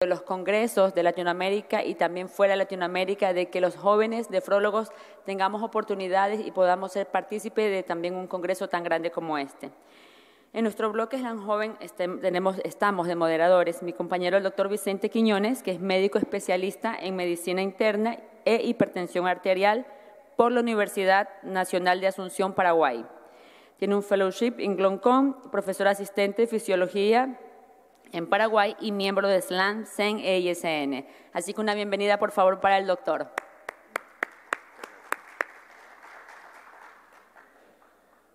de los congresos de Latinoamérica y también fuera de Latinoamérica, de que los jóvenes nefrólogos tengamos oportunidades y podamos ser partícipes de también un congreso tan grande como este. En nuestro bloque Slam Joven estamos de moderadores mi compañero el doctor Vicente Quiñones, que es médico especialista en medicina interna e hipertensión arterial por la Universidad Nacional de Asunción, Paraguay. Tiene un fellowship en Gloncom, profesor asistente de fisiología en Paraguay y miembro de SLAM, CEN e ISN. Así que una bienvenida, por favor, para el doctor.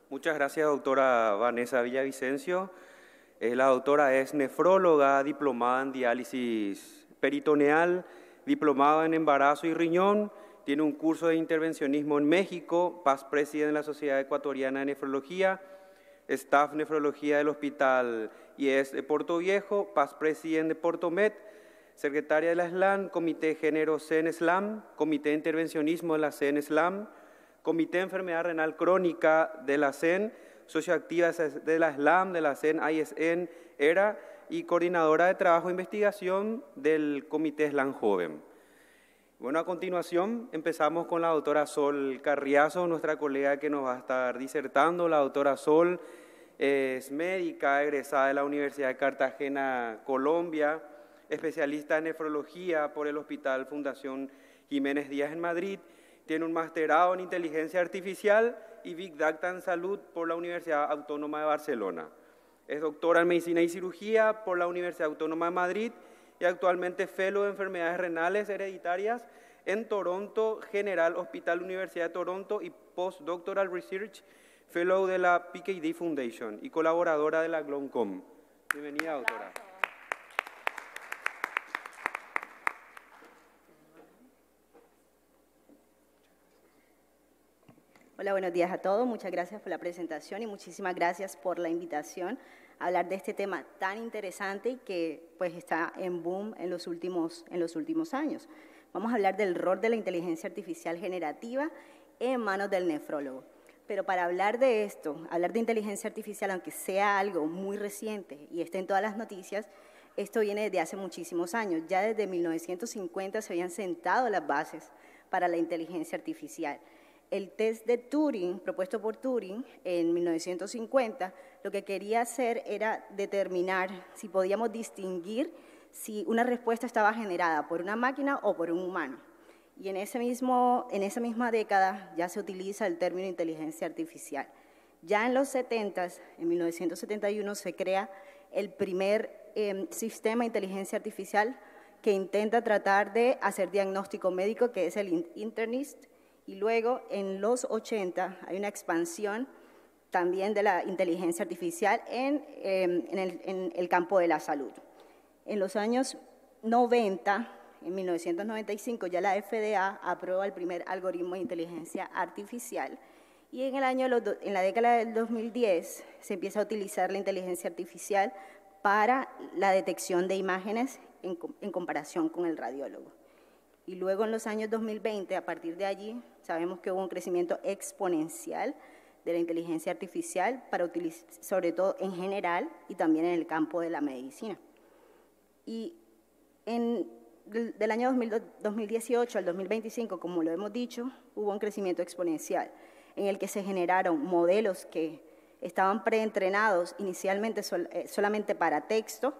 Muchas gracias, doctora Vanessa Villavicencio. La doctora es nefróloga, diplomada en diálisis peritoneal, diplomada en embarazo y riñón, tiene un curso de intervencionismo en México, past president de la Sociedad Ecuatoriana de Nefrología, staff nefrología del Hospital IES de Puerto Viejo, past president de Portomed, secretaria de la SLAM, Comité de Género CEN-SLAM, Comité de Intervencionismo de la CEN-SLAM, Comité de Enfermedad Renal Crónica de la CEN, socioactiva de la SLAM, de la CEN-ISN, ERA, y coordinadora de trabajo e investigación del Comité SLAM Joven. Bueno, a continuación empezamos con la doctora Sol Carriazo, nuestra colega que nos va a estar disertando. La doctora Sol es médica egresada de la Universidad de Cartagena, Colombia, especialista en nefrología por el Hospital Fundación Jiménez Díaz en Madrid, tiene un masterado en inteligencia artificial y Big Data en salud por la Universidad Autónoma de Barcelona. Es doctora en medicina y cirugía por la Universidad Autónoma de Madrid y actualmente fellow de enfermedades renales hereditarias en Toronto General Hospital Universidad de Toronto y postdoctoral research fellow de la PKD Foundation y colaboradora de la Gloncom. Bienvenida, doctora. Hola, buenos días a todos. Muchas gracias por la presentación y muchísimas gracias por la invitación a hablar de este tema tan interesante y que pues está en boom en los últimos años. Vamos a hablar del rol de la inteligencia artificial generativa en manos del nefrólogo. Pero para hablar de esto, hablar de inteligencia artificial, aunque sea algo muy reciente y esté en todas las noticias, esto viene desde hace muchísimos años. Ya desde 1950 se habían sentado las bases para la inteligencia artificial. El test de Turing, propuesto por Turing en 1950, lo que quería hacer era determinar si podíamos distinguir si una respuesta estaba generada por una máquina o por un humano. Y en esa misma década ya se utiliza el término inteligencia artificial. Ya en los 70, en 1971, se crea el primer sistema de inteligencia artificial que intenta tratar de hacer diagnóstico médico, que es el Internist. Y luego, en los 80, hay una expansión también de la inteligencia artificial en el campo de la salud. En los años 90, en 1995, ya la FDA aprueba el primer algoritmo de inteligencia artificial y en la década del 2010 se empieza a utilizar la inteligencia artificial para la detección de imágenes en comparación con el radiólogo. Y luego en los años 2020, a partir de allí, sabemos que hubo un crecimiento exponencial de la inteligencia artificial, para utilizar, sobre todo en general y también en el campo de la medicina. Y del año 2018 al 2025, como lo hemos dicho, hubo un crecimiento exponencial en el que se generaron modelos que estaban preentrenados inicialmente solamente para texto,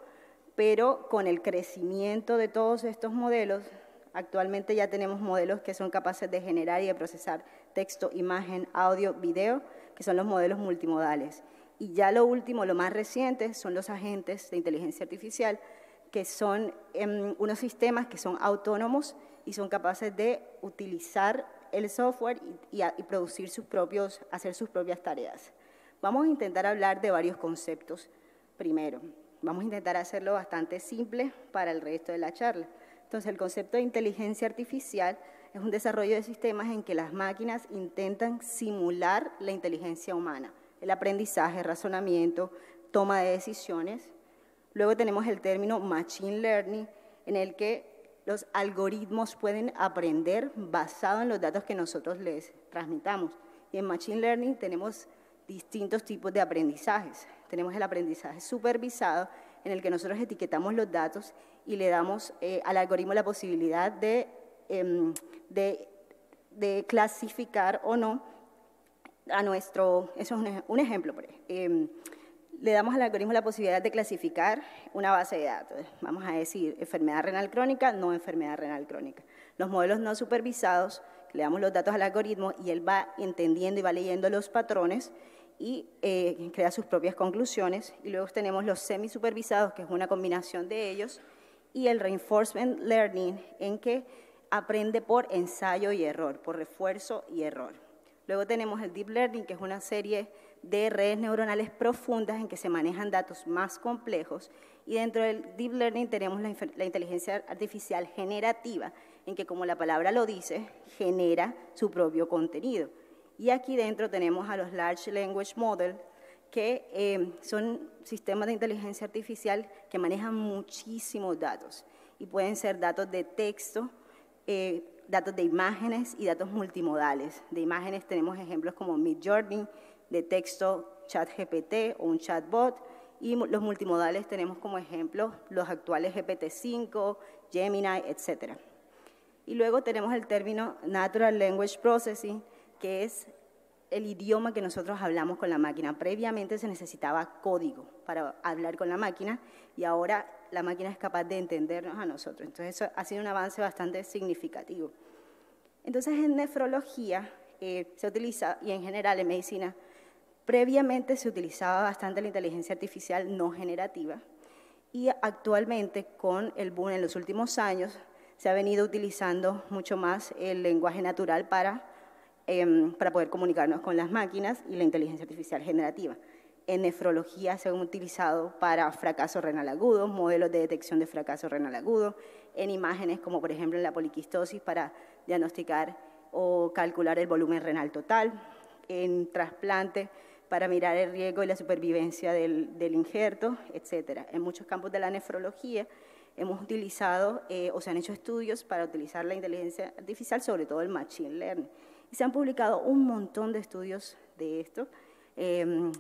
pero con el crecimiento de todos estos modelos, actualmente ya tenemos modelos que son capaces de generar y de procesar texto, imagen, audio, video, que son los modelos multimodales. Y ya lo último, lo más reciente, son los agentes de inteligencia artificial, que son unos sistemas que son autónomos y son capaces de utilizar el software y hacer sus propias tareas. Vamos a intentar hablar de varios conceptos primero. Vamos a intentar hacerlo bastante simple para el resto de la charla. Entonces, el concepto de inteligencia artificial es un desarrollo de sistemas en que las máquinas intentan simular la inteligencia humana, el aprendizaje, razonamiento, toma de decisiones. Luego tenemos el término Machine Learning, en el que los algoritmos pueden aprender basado en los datos que nosotros les transmitamos. Y en Machine Learning tenemos distintos tipos de aprendizajes. Tenemos el aprendizaje supervisado, en el que nosotros etiquetamos los datos y le damos al algoritmo la posibilidad de clasificar o no a nuestro, eso es un ejemplo, le damos al algoritmo la posibilidad de clasificar una base de datos. Vamos a decir, enfermedad renal crónica, no enfermedad renal crónica. Los modelos no supervisados, le damos los datos al algoritmo y él va entendiendo y va leyendo los patrones y crea sus propias conclusiones. Y luego tenemos los semi-supervisados, que es una combinación de ellos, y el reinforcement learning, en que aprende por ensayo y error, por refuerzo y error. Luego tenemos el deep learning, que es una serie de redes neuronales profundas en que se manejan datos más complejos. Y dentro del deep learning tenemos la inteligencia artificial generativa, en que, como la palabra lo dice, genera su propio contenido. Y aquí dentro tenemos a los Large Language Model, que son sistemas de inteligencia artificial que manejan muchísimos datos. Y pueden ser datos de texto, datos de imágenes y datos multimodales. De imágenes tenemos ejemplos como Midjourney, de texto ChatGPT o un chatbot, y los multimodales tenemos como ejemplo los actuales GPT-5, Gemini, etc. Y luego tenemos el término Natural Language Processing, que es el idioma que nosotros hablamos con la máquina. Previamente se necesitaba código para hablar con la máquina y ahora la máquina es capaz de entendernos a nosotros. Entonces eso ha sido un avance bastante significativo. Entonces en nefrología se utiliza, y en general en medicina, previamente se utilizaba bastante la inteligencia artificial no generativa y actualmente con el boom en los últimos años se ha venido utilizando mucho más el lenguaje natural para poder comunicarnos con las máquinas y la inteligencia artificial generativa. En nefrología se han utilizado para fracaso renal agudo, modelos de detección de fracaso renal agudo, en imágenes como por ejemplo en la poliquistosis para diagnosticar o calcular el volumen renal total, en trasplante para mirar el riesgo y la supervivencia del injerto, etc. En muchos campos de la nefrología hemos utilizado o se han hecho estudios para utilizar la inteligencia artificial, sobre todo el machine learning. Y se han publicado un montón de estudios de esto.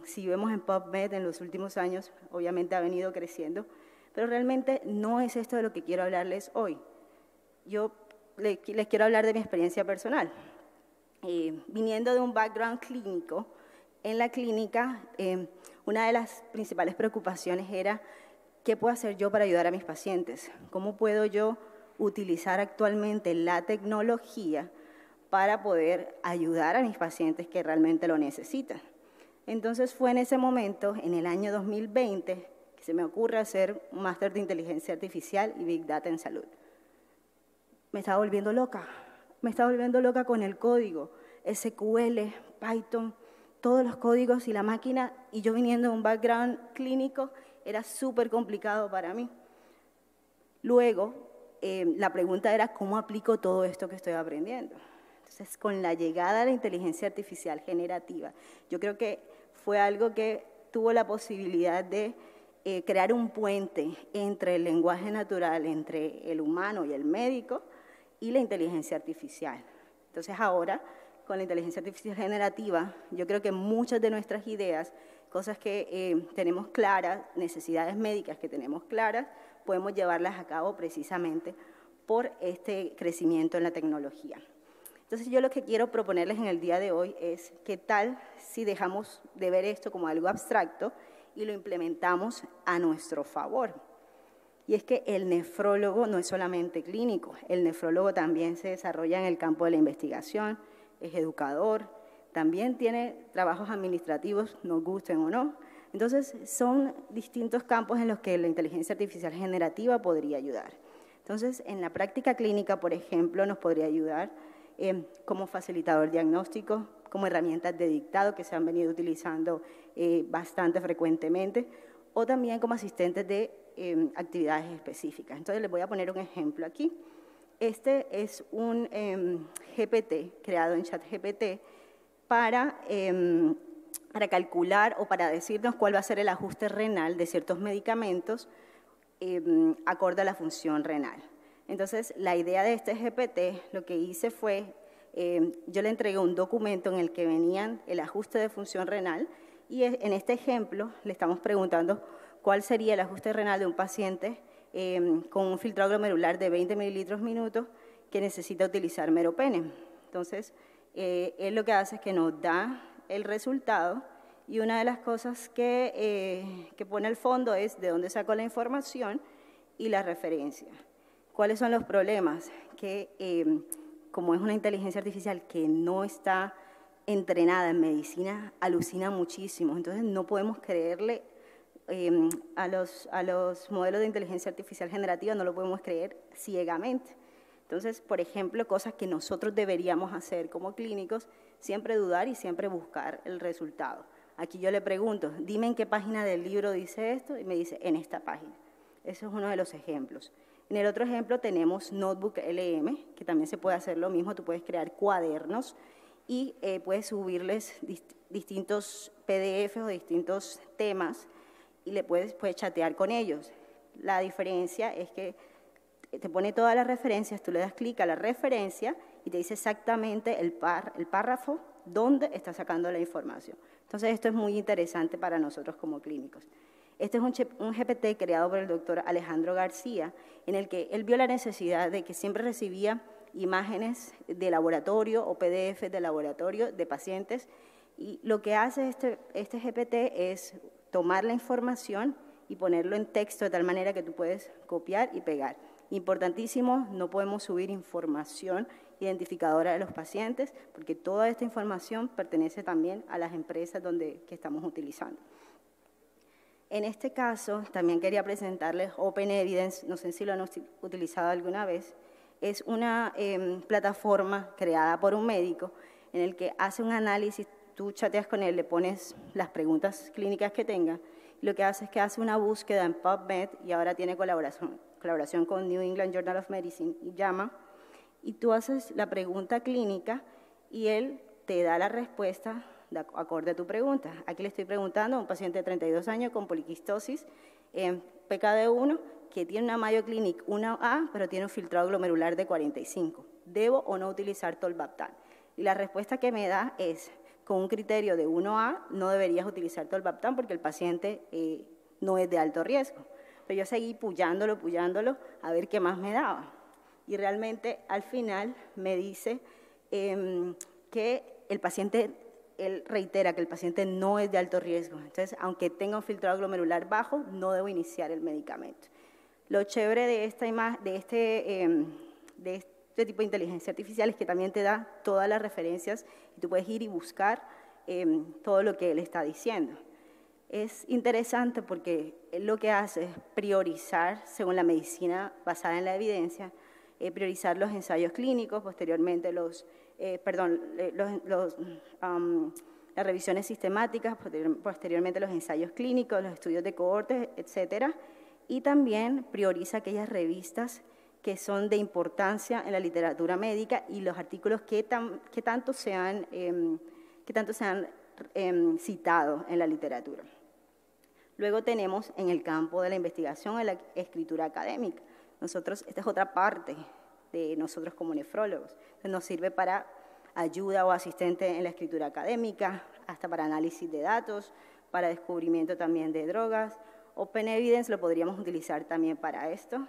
Si vemos en PubMed en los últimos años, obviamente ha venido creciendo, pero realmente no es esto de lo que quiero hablarles hoy. Yo les quiero hablar de mi experiencia personal. Viniendo de un background clínico, en la clínica, una de las principales preocupaciones era ¿qué puedo hacer yo para ayudar a mis pacientes? ¿Cómo puedo yo utilizar actualmente la tecnología para poder ayudar a mis pacientes que realmente lo necesitan? Entonces fue en ese momento, en el año 2020, que se me ocurre hacer un máster de inteligencia artificial y Big Data en salud. Me estaba volviendo loca con el código, SQL, Python, todos los códigos y la máquina, y yo viniendo de un background clínico, era súper complicado para mí. Luego, la pregunta era, ¿cómo aplico todo esto que estoy aprendiendo? Entonces, con la llegada de la inteligencia artificial generativa, yo creo que fue algo que tuvo la posibilidad de crear un puente entre el lenguaje natural, entre el humano y el médico, y la inteligencia artificial. Entonces, ahora, con la inteligencia artificial generativa, yo creo que muchas de nuestras ideas, cosas que tenemos claras, necesidades médicas que tenemos claras, podemos llevarlas a cabo precisamente por este crecimiento en la tecnología. Entonces, yo lo que quiero proponerles en el día de hoy es qué tal si dejamos de ver esto como algo abstracto y lo implementamos a nuestro favor. Y es que el nefrólogo no es solamente clínico, el nefrólogo también se desarrolla en el campo de la investigación, es educador, también tiene trabajos administrativos, nos gusten o no. Entonces, son distintos campos en los que la inteligencia artificial generativa podría ayudar. Entonces, en la práctica clínica, por ejemplo, nos podría ayudar como facilitador diagnóstico, como herramientas de dictado que se han venido utilizando bastante frecuentemente, o también como asistentes de actividades específicas. Entonces, les voy a poner un ejemplo aquí. Este es un GPT creado en ChatGPT para calcular o para decirnos cuál va a ser el ajuste renal de ciertos medicamentos acorde a la función renal. Entonces, la idea de este GPT, lo que hice fue, yo le entregué un documento en el que venían el ajuste de función renal y en este ejemplo le estamos preguntando cuál sería el ajuste renal de un paciente con un filtrado glomerular de 20 mililitros minuto que necesita utilizar meropenem. Entonces, él lo que hace es que nos da el resultado y una de las cosas que pone al fondo es de dónde sacó la información y la referencia. ¿Cuáles son los problemas? Que como es una inteligencia artificial que no está entrenada en medicina, alucina muchísimo. Entonces no podemos creerle a los modelos de inteligencia artificial generativa, no lo podemos creer ciegamente. Entonces, por ejemplo, cosas que nosotros deberíamos hacer como clínicos, siempre dudar y siempre buscar el resultado. Aquí yo le pregunto, dime en qué página del libro dice esto, y me dice, en esta página. Eso es uno de los ejemplos. En el otro ejemplo tenemos Notebook LM, que también se puede hacer lo mismo, tú puedes crear cuadernos y puedes subirles distintos PDFs o distintos temas y le puedes chatear con ellos. La diferencia es que te pone todas las referencias, tú le das clic a la referencia y te dice exactamente el párrafo donde está sacando la información. Entonces, esto es muy interesante para nosotros como clínicos. Este es un GPT creado por el doctor Alejandro García, en el que él vio la necesidad de que siempre recibía imágenes de laboratorio o PDF de laboratorio de pacientes, y lo que hace este GPT es tomar la información y ponerlo en texto de tal manera que tú puedes copiar y pegar. Importantísimo, no podemos subir información identificadora de los pacientes, porque toda esta información pertenece también a las empresas que estamos utilizando. En este caso, también quería presentarles Open Evidence, no sé si lo han utilizado alguna vez, es una plataforma creada por un médico en el que hace un análisis, tú chateas con él, le pones las preguntas clínicas que tenga, y lo que hace es que hace una búsqueda en PubMed y ahora tiene colaboración con New England Journal of Medicine y JAMA, y tú haces la pregunta clínica y él te da la respuesta acorde a tu pregunta. Aquí le estoy preguntando a un paciente de 32 años con poliquistosis en PKD1 que tiene una Mayo Clinic 1A, pero tiene un filtrado glomerular de 45. ¿Debo o no utilizar tolvaptan? Y la respuesta que me da es, con un criterio de 1A, no deberías utilizar tolvaptan porque el paciente no es de alto riesgo. Pero yo seguí pullándolo, a ver qué más me daba. Y realmente, al final, me dice que el paciente, él reitera que el paciente no es de alto riesgo. Entonces, aunque tenga un filtrado glomerular bajo, no debo iniciar el medicamento. Lo chévere de este tipo de inteligencia artificial es que también te da todas las referencias y tú puedes ir y buscar todo lo que él está diciendo. Es interesante porque él lo que hace es priorizar, según la medicina basada en la evidencia, priorizar los ensayos clínicos, posteriormente las revisiones sistemáticas, posteriormente los ensayos clínicos, los estudios de cohortes, etcétera, y también prioriza aquellas revistas que son de importancia en la literatura médica y los artículos que tanto se han citado en la literatura. Luego tenemos en el campo de la investigación en la escritura académica. Esta es otra parte de nosotros como nefrólogos. Nos sirve para ayuda o asistente en la escritura académica, hasta para análisis de datos, para descubrimiento también de drogas. Open Evidence lo podríamos utilizar también para esto.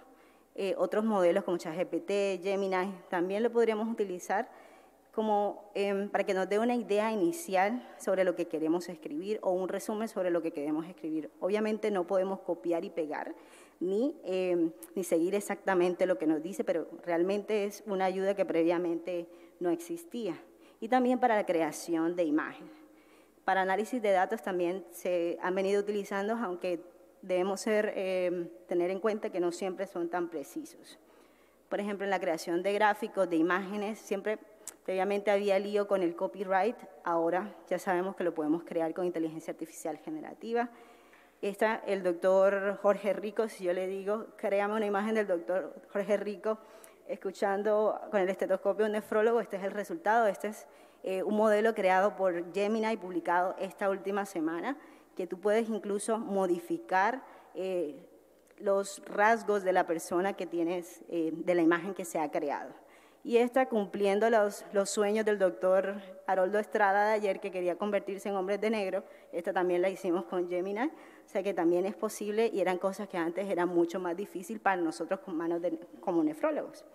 Otros modelos como ChatGPT, Gemini, también lo podríamos utilizar como para que nos dé una idea inicial sobre lo que queremos escribir o un resumen sobre lo que queremos escribir. Obviamente no podemos copiar y pegar ni seguir exactamente lo que nos dice, pero realmente es una ayuda que previamente no existía. Y también para la creación de imágenes. Para análisis de datos también se han venido utilizando, aunque debemos tener en cuenta que no siempre son tan precisos. Por ejemplo, en la creación de gráficos, de imágenes, siempre previamente había lío con el copyright, ahora ya sabemos que lo podemos crear con inteligencia artificial generativa. Está el doctor Jorge Rico, si yo le digo, créame una imagen del doctor Jorge Rico escuchando con el estetoscopio un nefrólogo, este es el resultado, este es un modelo creado por Gemini y publicado esta última semana, que tú puedes incluso modificar los rasgos de la persona que tienes, de la imagen que se ha creado. Y esta cumpliendo los sueños del doctor Haroldo Estrada de ayer, que quería convertirse en hombres de negro, esta también la hicimos con Gemini, O sea que también es posible y eran cosas que antes eran mucho más difíciles para nosotros como nefrólogos.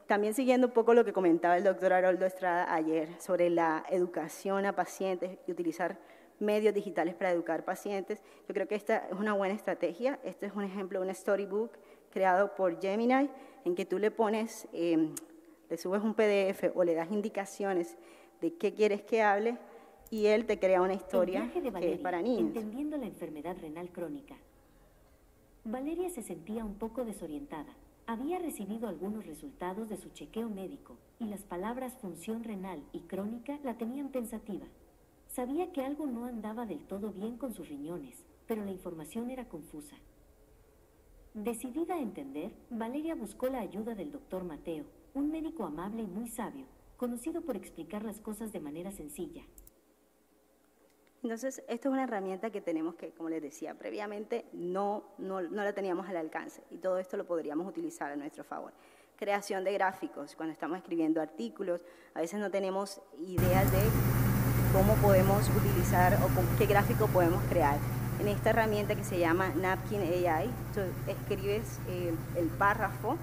También siguiendo un poco lo que comentaba el doctor Haroldo Estrada ayer sobre la educación a pacientes y utilizar medios digitales para educar pacientes, yo creo que esta es una buena estrategia. Este es un ejemplo de un storybook creado por Gemini, en que tú le pones, le subes un PDF o le das indicaciones de qué quieres que hable y él te crea una historia que es para niños. Entendiendo la enfermedad renal crónica. Valeria se sentía un poco desorientada. Había recibido algunos resultados de su chequeo médico y las palabras función renal y crónica la tenían pensativa. Sabía que algo no andaba del todo bien con sus riñones, pero la información era confusa. Decidida a entender, Valeria buscó la ayuda del doctor Mateo, un médico amable y muy sabio, conocido por explicar las cosas de manera sencilla. Entonces, esto es una herramienta que tenemos que, como les decía previamente, no la teníamos al alcance y todo esto lo podríamos utilizar a nuestro favor. Creación de gráficos, cuando estamos escribiendo artículos, a veces no tenemos ideas de cómo podemos utilizar o con qué gráfico podemos crear. En esta herramienta que se llama Napkin AI, tú escribes el párrafo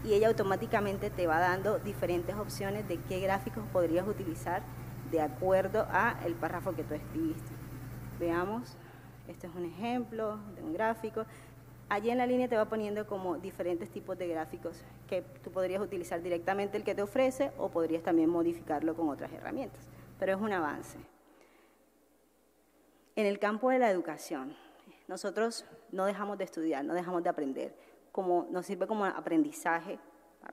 y ella automáticamente te va dando diferentes opciones de qué gráficos podrías utilizar de acuerdo a el párrafo que tú escribiste. Veamos, este es un ejemplo de un gráfico. Allí en la línea te va poniendo como diferentes tipos de gráficos que tú podrías utilizar directamente el que te ofrece o podrías también modificarlo con otras herramientas, pero es un avance. En el campo de la educación, nosotros no dejamos de estudiar, no dejamos de aprender, como nos sirve como aprendizaje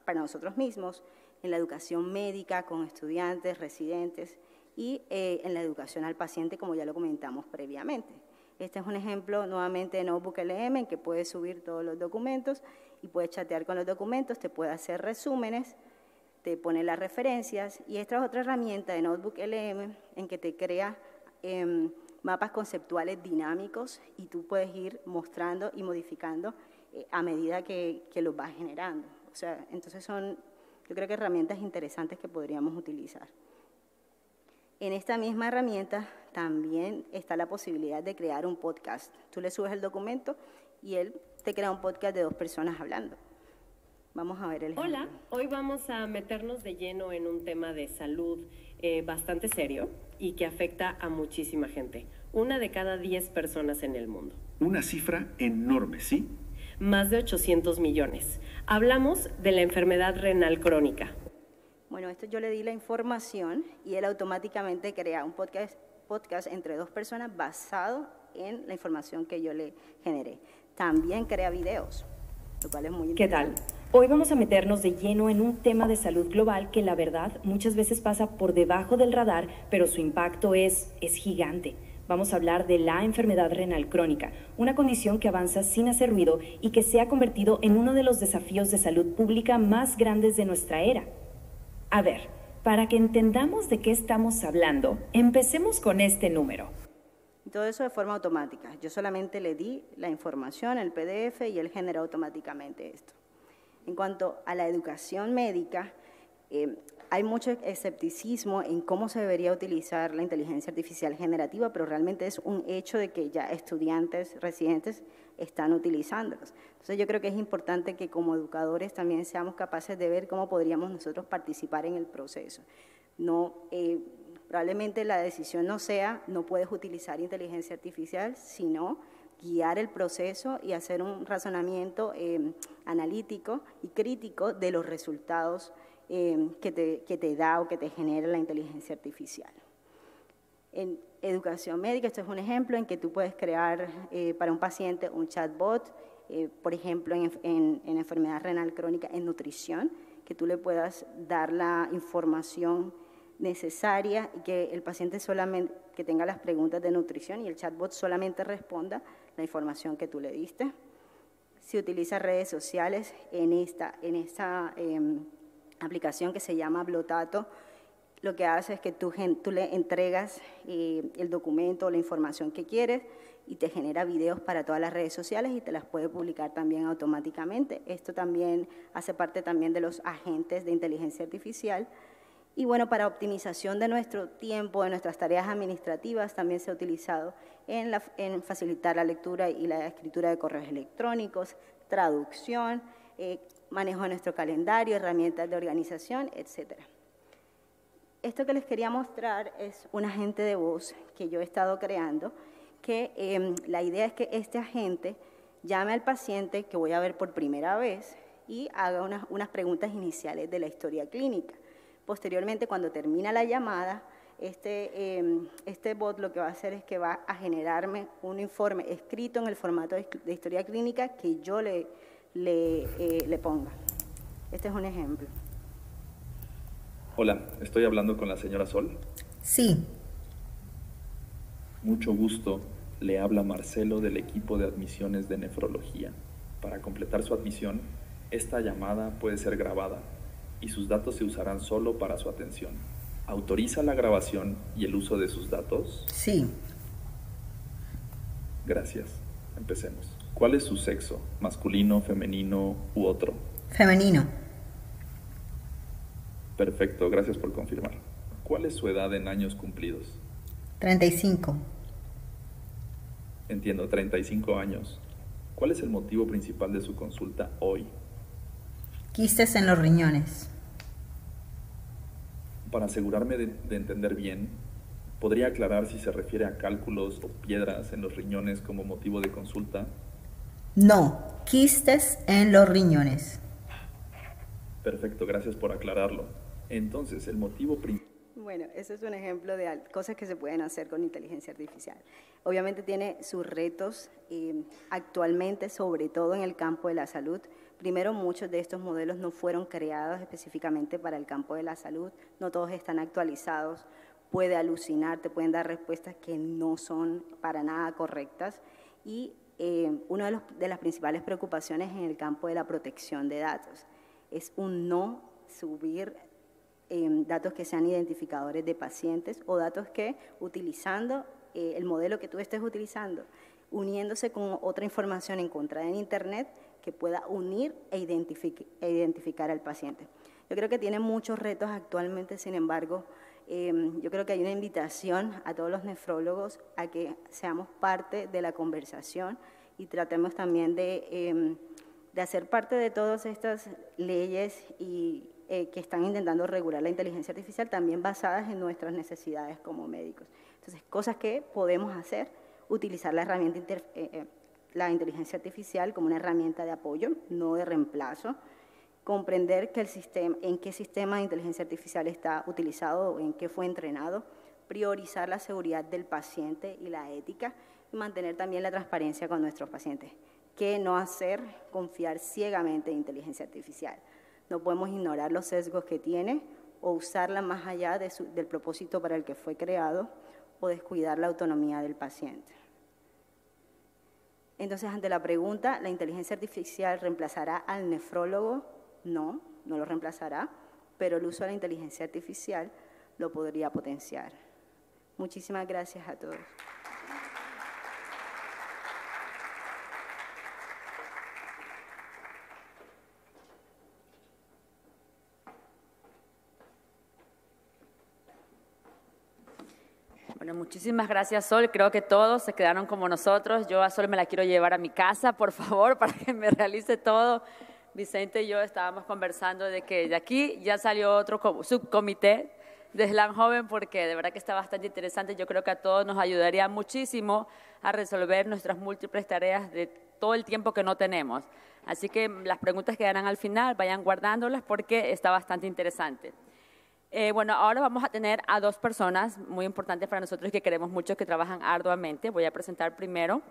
para nosotros mismos, en la educación médica con estudiantes, residentes y en la educación al paciente, como ya lo comentamos previamente. Este es un ejemplo nuevamente de Notebook LM en que puedes subir todos los documentos y puedes chatear con los documentos, te puede hacer resúmenes, te pone las referencias y esta es otra herramienta de Notebook LM en que te crea mapas conceptuales dinámicos y tú puedes ir mostrando y modificando a medida que los vas generando. O sea, entonces son, yo creo que herramientas interesantes que podríamos utilizar. En esta misma herramienta también está la posibilidad de crear un podcast. Tú le subes el documento y él te crea un podcast de 2 personas hablando. Vamos a ver el ejemplo. Hola, hoy vamos a meternos de lleno en un tema de salud bastante serio y que afecta a muchísima gente. 1 de cada 10 personas en el mundo. Una cifra enorme, ¿sí? Más de 800 millones. Hablamos de la enfermedad renal crónica. Bueno, esto yo le di la información y él automáticamente crea un podcast entre 2 personas basado en la información que yo le generé. También crea videos, lo cual es muy interesante. ¿Qué tal? Hoy vamos a meternos de lleno en un tema de salud global que la verdad muchas veces pasa por debajo del radar, pero su impacto es gigante. Vamos a hablar de la enfermedad renal crónica, una condición que avanza sin hacer ruido y que se ha convertido en uno de los desafíos de salud pública más grandes de nuestra era. A ver, para que entendamos de qué estamos hablando, empecemos con este número. Todo eso de forma automática. Yo solamente le di la información, el PDF, y él genera automáticamente esto. En cuanto a la educación médica, hay mucho escepticismo en cómo se debería utilizar la inteligencia artificial generativa, pero realmente es un hecho de que ya estudiantes, residentes, están utilizándolos. Entonces yo creo que es importante que como educadores también seamos capaces de ver cómo podríamos nosotros participar en el proceso. Probablemente la decisión no sea, no puedes utilizar inteligencia artificial, sino guiar el proceso y hacer un razonamiento analítico y crítico de los resultados que te da o que te genera la inteligencia artificial. En educación médica, esto es un ejemplo en que tú puedes crear para un paciente un chatbot, por ejemplo, en enfermedad renal crónica, en nutrición, que tú le puedas dar la información necesaria y que el paciente solamente que tenga las preguntas de nutrición y el chatbot solamente responda la información que tú le diste. Se utiliza redes sociales en esta aplicación que se llama Blotato. Lo que hace es que tú le entregas el documento o la información que quieres y te genera videos para todas las redes sociales y te las puede publicar también automáticamente. Esto también hace parte también de los agentes de inteligencia artificial Y bueno, para optimización de nuestro tiempo, de nuestras tareas administrativas, también se ha utilizado en facilitar la lectura y la escritura de correos electrónicos, traducción, manejo de nuestro calendario, herramientas de organización, etc. Esto que les quería mostrar es un agente de voz que yo he estado creando, que la idea es que este agente llame al paciente que voy a ver por primera vez y haga unas preguntas iniciales de la historia clínica. Posteriormente, cuando termina la llamada, este bot lo que va a hacer es que va a generarme un informe escrito en el formato de historia clínica que yo le ponga. Este es un ejemplo. Hola, estoy hablando con la señora Sol. Sí. Mucho gusto, le habla Marcelo del equipo de admisiones de nefrología. Para completar su admisión, esta llamada puede ser grabada y sus datos se usarán solo para su atención. ¿Autoriza la grabación y el uso de sus datos? Sí. Gracias. Empecemos. ¿Cuál es su sexo? ¿Masculino, femenino u otro? Femenino. Perfecto, gracias por confirmar. ¿Cuál es su edad en años cumplidos? 35. Entiendo, 35 años. ¿Cuál es el motivo principal de su consulta hoy? Quistes en los riñones. Para asegurarme de entender bien, ¿podría aclarar si se refiere a cálculos o piedras en los riñones como motivo de consulta? No, quistes en los riñones. Perfecto, gracias por aclararlo. Entonces, el motivo principal... Bueno, eso es un ejemplo de cosas que se pueden hacer con inteligencia artificial. Obviamente tiene sus retos actualmente, sobre todo en el campo de la salud. Primero, muchos de estos modelos no fueron creados específicamente para el campo de la salud, no todos están actualizados, puede alucinar, te pueden dar respuestas que no son para nada correctas y una de las principales preocupaciones en el campo de la protección de datos es un no subir datos que sean identificadores de pacientes o datos que utilizando el modelo que tú estés utilizando, uniéndose con otra información encontrada en Internet que pueda unir e identificar al paciente. Yo creo que tiene muchos retos actualmente, sin embargo, yo creo que hay una invitación a todos los nefrólogos a que seamos parte de la conversación y tratemos también de hacer parte de todas estas leyes y que están intentando regular la inteligencia artificial, también basadas en nuestras necesidades como médicos. Entonces, cosas que podemos hacer, utilizar la herramienta la inteligencia artificial como una herramienta de apoyo, no de reemplazo, comprender que en qué sistema de inteligencia artificial está utilizado, en qué fue entrenado, priorizar la seguridad del paciente y la ética, y mantener también la transparencia con nuestros pacientes. ¿Qué no hacer? Confiar ciegamente en inteligencia artificial. No podemos ignorar los sesgos que tiene o usarla más allá del propósito para el que fue creado o descuidar la autonomía del paciente. Entonces, ante la pregunta, ¿la inteligencia artificial reemplazará al nefrólogo? No, no lo reemplazará, pero el uso de la inteligencia artificial lo podría potenciar. Muchísimas gracias a todos. Bueno, muchísimas gracias, Sol. Creo que todos se quedaron como nosotros. Yo a Sol me la quiero llevar a mi casa, por favor, para que me realice todo. Vicente y yo estábamos conversando de que de aquí ya salió otro subcomité de SLAM Joven, porque de verdad que está bastante interesante. Yo creo que a todos nos ayudaría muchísimo a resolver nuestras múltiples tareas de todo el tiempo que no tenemos. Así que las preguntas quedarán al final, vayan guardándolas porque está bastante interesante. Bueno, ahora vamos a tener a dos personas muy importantes para nosotros que queremos mucho, que trabajan arduamente. Voy a presentar primero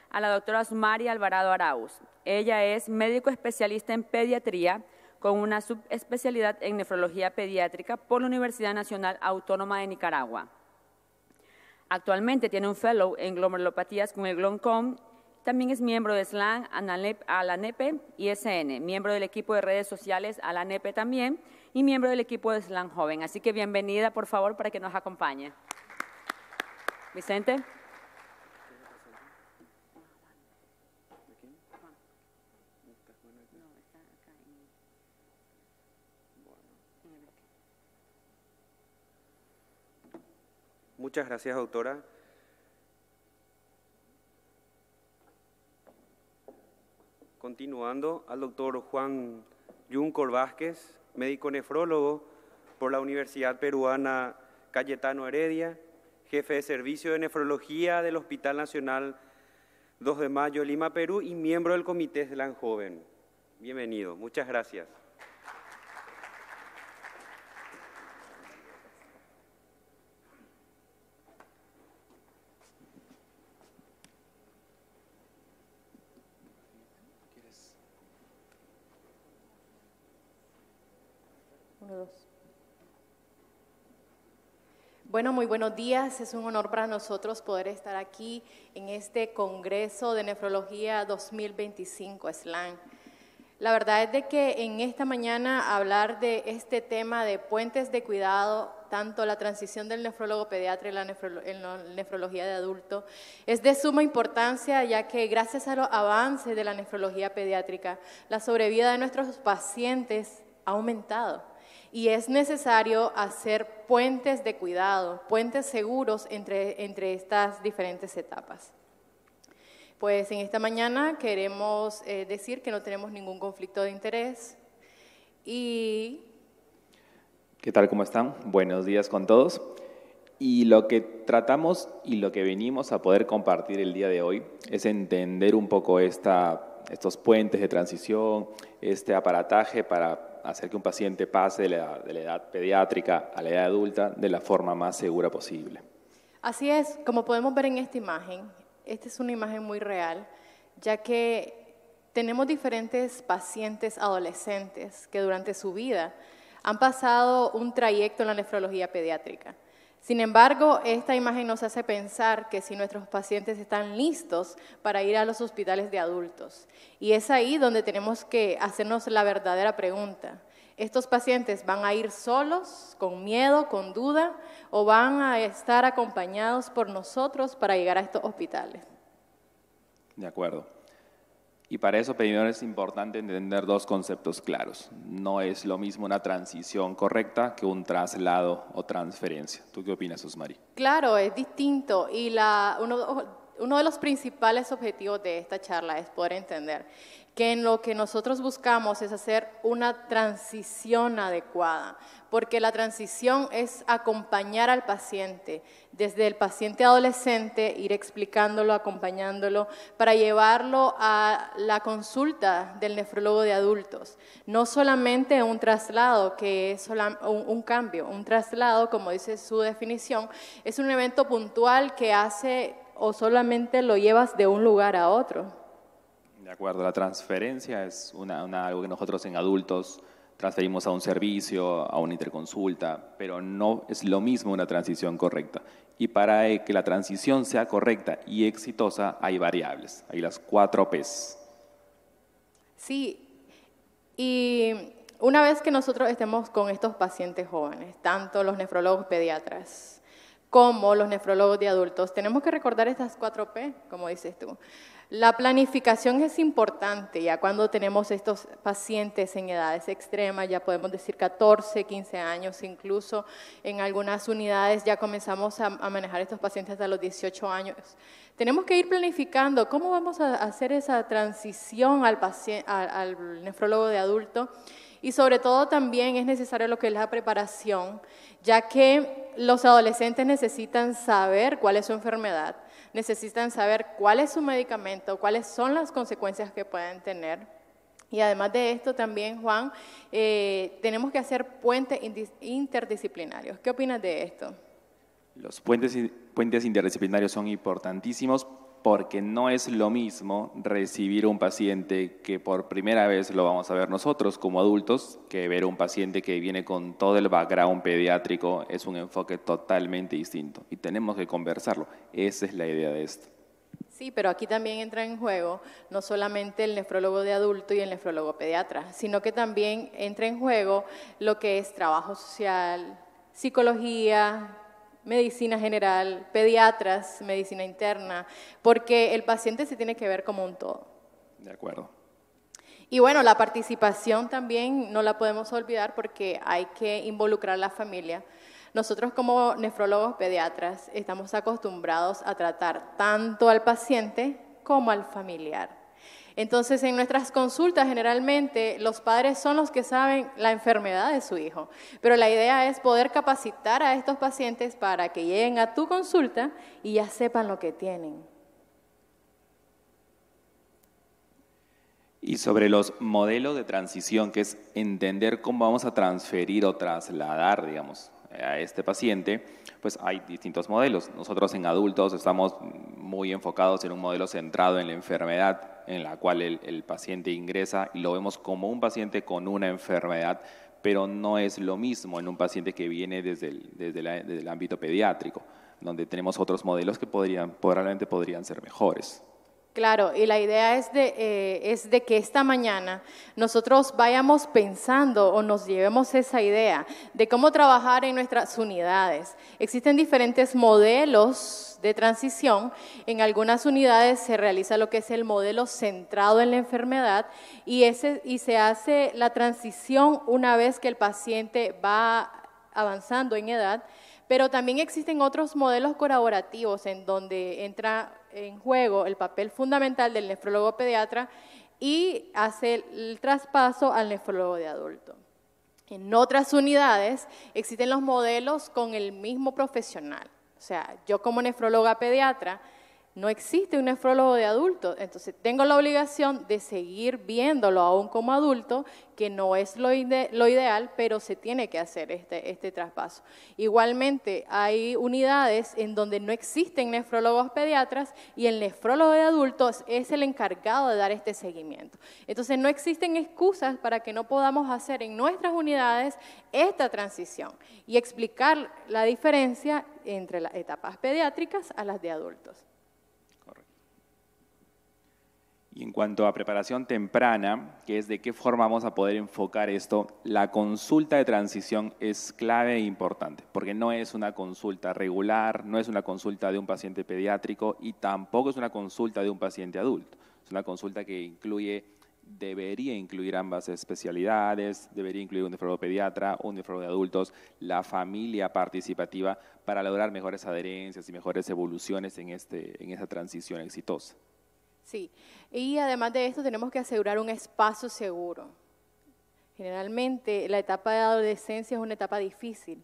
a la doctora Osmari Alvarado Arauz. Ella es médico especialista en pediatría con una subespecialidad en nefrología pediátrica por la Universidad Nacional Autónoma de Nicaragua. Actualmente tiene un fellow en glomerulopatías con el GLONCOM. También es miembro de SLAM, ALANEPE y SN, miembro del equipo de redes sociales ALANEPE también y miembro del equipo de SLAM Joven. Así que bienvenida, por favor, para que nos acompañe. Vicente. Muchas gracias, doctora. Continuando, al doctor Juan Yuncor Vázquez, médico nefrólogo por la Universidad Peruana Cayetano Heredia, jefe de servicio de nefrología del Hospital Nacional 2 de Mayo, Lima, Perú, y miembro del Comité SLAN Joven. Bienvenido, muchas gracias. Bueno, muy buenos días. Es un honor para nosotros poder estar aquí en este Congreso de Nefrología 2025 SLAN. La verdad es de que en esta mañana hablar de este tema de puentes de cuidado, tanto la transición del nefrólogo pediatra y la nefrología de adulto, es de suma importancia, ya que gracias a los avances de la nefrología pediátrica, la sobrevida de nuestros pacientes ha aumentado. Y es necesario hacer puentes de cuidado, puentes seguros entre estas diferentes etapas. Pues en esta mañana queremos decir que no tenemos ningún conflicto de interés y... ¿Qué tal? ¿Cómo están? Buenos días con todos. Y lo que tratamos y lo que venimos a poder compartir el día de hoy es entender un poco estos puentes de transición, este aparataje para hacer que un paciente pase de la edad pediátrica a la edad adulta de la forma más segura posible. Así es, como podemos ver en esta imagen, esta es una imagen muy real, ya que tenemos diferentes pacientes adolescentes que durante su vida han pasado un trayecto en la nefrología pediátrica. Sin embargo, esta imagen nos hace pensar que si nuestros pacientes están listos para ir a los hospitales de adultos. Y es ahí donde tenemos que hacernos la verdadera pregunta. ¿Estos pacientes van a ir solos, con miedo, con duda, o van a estar acompañados por nosotros para llegar a estos hospitales? De acuerdo. Y para eso, primero, es importante entender dos conceptos claros. No es lo mismo una transición correcta que un traslado o transferencia. ¿Tú qué opinas, Osmari? Claro, es distinto. Y uno de los principales objetivos de esta charla es poder entender que en lo que nosotros buscamos es hacer una transición adecuada, porque la transición es acompañar al paciente, desde el paciente adolescente, ir explicándolo, acompañándolo, para llevarlo a la consulta del nefrólogo de adultos. No solamente un traslado, que es un cambio, un traslado, como dice su definición, es un evento puntual que hace o solamente lo llevas de un lugar a otro. De acuerdo, la transferencia es algo que nosotros en adultos transferimos a un servicio, a una interconsulta, pero no es lo mismo una transición correcta. Y para que la transición sea correcta y exitosa hay variables, hay las 4 P's. Sí, y una vez que nosotros estemos con estos pacientes jóvenes, tanto los nefrólogos pediatras como los nefrólogos de adultos, tenemos que recordar estas 4 P, como dices tú. La planificación es importante, ya cuando tenemos estos pacientes en edades extremas, ya podemos decir 14, 15 años, incluso en algunas unidades ya comenzamos a manejar estos pacientes hasta los 18 años. Tenemos que ir planificando cómo vamos a hacer esa transición al nefrólogo de adulto. Y sobre todo también es necesario lo que es la preparación, ya que los adolescentes necesitan saber cuál es su enfermedad, necesitan saber cuál es su medicamento, cuáles son las consecuencias que pueden tener. Y además de esto también, Juan, tenemos que hacer puentes interdisciplinarios. ¿Qué opinas de esto? Los puentes interdisciplinarios son importantísimos porque no es lo mismo recibir un paciente que por primera vez lo vamos a ver nosotros como adultos, que ver un paciente que viene con todo el background pediátrico. Es un enfoque totalmente distinto y tenemos que conversarlo. Esa es la idea de esto. Sí, pero aquí también entra en juego no solamente el nefrólogo de adulto y el nefrólogo pediatra, sino que también entra en juego lo que es trabajo social, psicología, medicina general, pediatras, medicina interna, porque el paciente se tiene que ver como un todo. De acuerdo. Y bueno, la participación también no la podemos olvidar porque hay que involucrar a la familia. Nosotros como nefrólogos pediatras estamos acostumbrados a tratar tanto al paciente como al familiar. Entonces, en nuestras consultas, generalmente, los padres son los que saben la enfermedad de su hijo. Pero la idea es poder capacitar a estos pacientes para que lleguen a tu consulta y ya sepan lo que tienen. Y sobre los modelos de transición, que es entender cómo vamos a transferir o trasladar, digamos, a este paciente, pues hay distintos modelos. Nosotros en adultos estamos muy enfocados en un modelo centrado en la enfermedad, en la cual el paciente ingresa y lo vemos como un paciente con una enfermedad, pero no es lo mismo en un paciente que viene desde el ámbito pediátrico, donde tenemos otros modelos que probablemente podrían ser mejores. Claro, y la idea es de que esta mañana nosotros vayamos pensando o nos llevemos esa idea de cómo trabajar en nuestras unidades. Existen diferentes modelos de transición. En algunas unidades se realiza lo que es el modelo centrado en la enfermedad y se hace la transición una vez que el paciente va avanzando en edad. Pero también existen otros modelos colaborativos en donde entra en juego el papel fundamental del nefrólogo pediatra y hace el traspaso al nefrólogo de adulto. En otras unidades existen los modelos con el mismo profesional. O sea, yo como nefróloga pediatra, no existe un nefrólogo de adulto, entonces tengo la obligación de seguir viéndolo aún como adulto, que no es lo ideal, pero se tiene que hacer este traspaso. Igualmente, hay unidades en donde no existen nefrólogos pediatras y el nefrólogo de adultos es el encargado de dar este seguimiento. Entonces, no existen excusas para que no podamos hacer en nuestras unidades esta transición y explicar la diferencia entre las etapas pediátricas a las de adultos. Y en cuanto a preparación temprana, que es de qué forma vamos a poder enfocar esto, la consulta de transición es clave e importante, porque no es una consulta regular, no es una consulta de un paciente pediátrico y tampoco es una consulta de un paciente adulto. Es una consulta que debería incluir ambas especialidades, debería incluir un nefrólogo pediatra, un nefrólogo de adultos, la familia participativa para lograr mejores adherencias y mejores evoluciones en esa transición exitosa. Sí, y además de esto tenemos que asegurar un espacio seguro. Generalmente la etapa de adolescencia es una etapa difícil.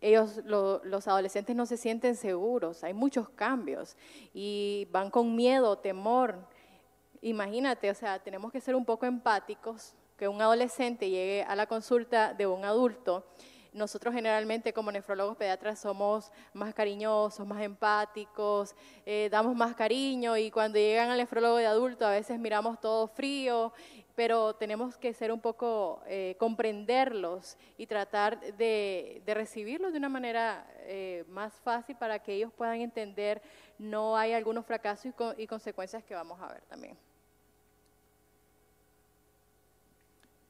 Los adolescentes no se sienten seguros, hay muchos cambios y van con miedo, temor. Imagínate, o sea, tenemos que ser un poco empáticos, que un adolescente llegue a la consulta de un adulto. Nosotros generalmente como nefrólogos pediatras somos más cariñosos, más empáticos, damos más cariño y cuando llegan al nefrólogo de adulto a veces miramos todo frío, pero tenemos que ser un poco, comprenderlos y tratar de recibirlos de una manera más fácil para que ellos puedan entender no hay algunos fracasos y consecuencias que vamos a ver también.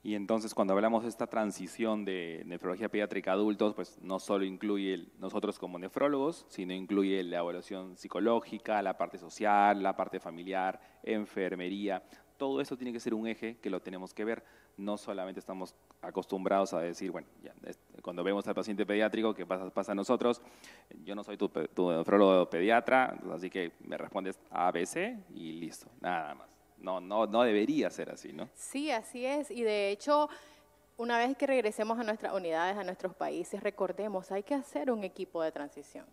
Y entonces cuando hablamos de esta transición de nefrología pediátrica a adultos, pues no solo incluye nosotros como nefrólogos, sino incluye la evaluación psicológica, la parte social, la parte familiar, enfermería. Todo eso tiene que ser un eje que lo tenemos que ver. No solamente estamos acostumbrados a decir, bueno, ya, cuando vemos al paciente pediátrico, ¿qué pasa a nosotros? Yo no soy tu nefrólogo pediatra, así que me respondes ABC y listo, nada más. No debería ser así, ¿no? Sí, así es. Y de hecho, una vez que regresemos a nuestras unidades, a nuestros países, recordemos, hay que hacer un equipo de transición.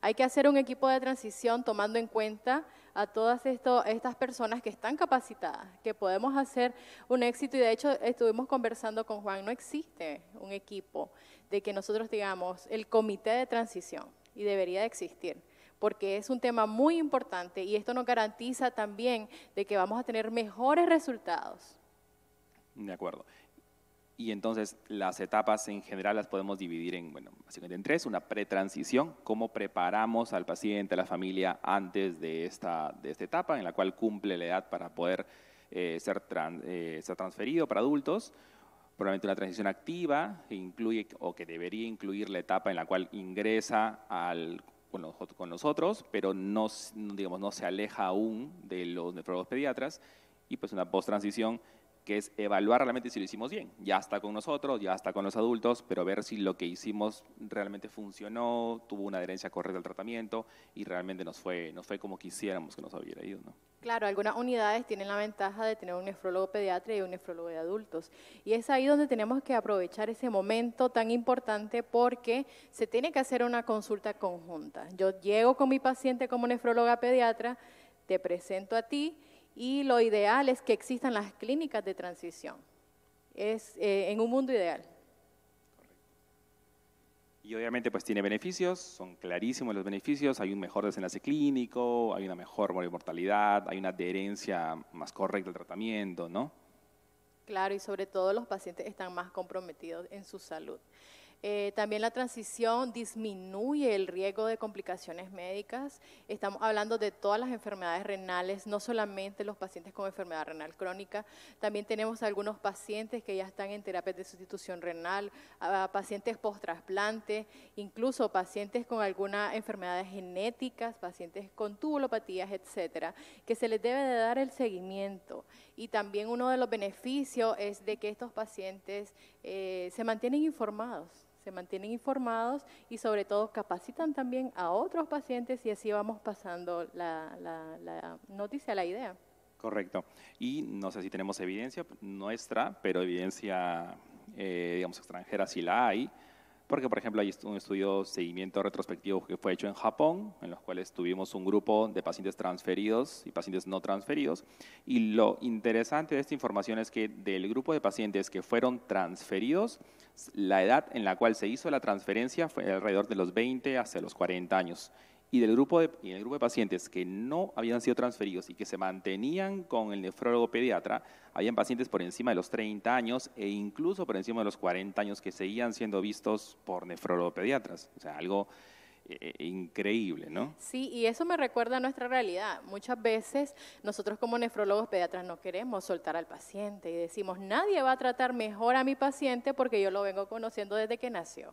Hay que hacer un equipo de transición tomando en cuenta a todas estas personas que están capacitadas, que podemos hacer un éxito. Y de hecho, estuvimos conversando con Juan, no existe un equipo de que nosotros digamos el comité de transición y debería de existir, porque es un tema muy importante y esto nos garantiza también de que vamos a tener mejores resultados. De acuerdo. Y entonces las etapas en general las podemos dividir básicamente en tres. Una pretransición, cómo preparamos al paciente, a la familia antes de esta etapa en la cual cumple la edad para poder ser transferido para adultos. Probablemente una transición activa que incluye o que debería incluir la etapa en la cual ingresa con nosotros, pero no se aleja aún de los nefrólogos pediatras, y pues una post-transición que es evaluar realmente si lo hicimos bien. Ya está con nosotros, ya está con los adultos, pero ver si lo que hicimos realmente funcionó, tuvo una adherencia correcta al tratamiento y realmente no fue como quisiéramos que nos hubiera ido, ¿no? Claro, algunas unidades tienen la ventaja de tener un nefrólogo pediatra y un nefrólogo de adultos. Y es ahí donde tenemos que aprovechar ese momento tan importante porque se tiene que hacer una consulta conjunta. Yo llego con mi paciente como nefróloga pediatra, te presento a ti y lo ideal es que existan las clínicas de transición. Es en un mundo ideal. Y obviamente pues tiene beneficios, son clarísimos los beneficios, hay un mejor desenlace clínico, hay una mejor mortalidad, hay una adherencia más correcta al tratamiento, ¿no? Claro, y sobre todo los pacientes están más comprometidos en su salud. También la transición disminuye el riesgo de complicaciones médicas. Estamos hablando de todas las enfermedades renales, no solamente los pacientes con enfermedad renal crónica. También tenemos algunos pacientes que ya están en terapias de sustitución renal, pacientes post-trasplante, incluso pacientes con algunas enfermedades genéticas, pacientes con tubulopatías, etcétera, que se les debe de dar el seguimiento. Y también uno de los beneficios es de que estos pacientes se mantienen informados y sobre todo capacitan también a otros pacientes y así vamos pasando la noticia, la idea. Correcto. Y no sé si tenemos evidencia nuestra, pero evidencia, digamos, extranjera sí la hay, porque, por ejemplo, hay un estudio seguimiento retrospectivo que fue hecho en Japón, en los cuales tuvimos un grupo de pacientes transferidos y pacientes no transferidos. Y lo interesante de esta información es que del grupo de pacientes que fueron transferidos, la edad en la cual se hizo la transferencia fue alrededor de los 20 hasta los 40 años. Y el grupo de pacientes que no habían sido transferidos y que se mantenían con el nefrólogo pediatra, habían pacientes por encima de los 30 años e incluso por encima de los 40 años que seguían siendo vistos por nefrólogo pediatras. O sea, algo increíble, ¿no? Sí, y eso me recuerda a nuestra realidad. Muchas veces nosotros como nefrólogos pediatras no queremos soltar al paciente y decimos, nadie va a tratar mejor a mi paciente porque yo lo vengo conociendo desde que nació.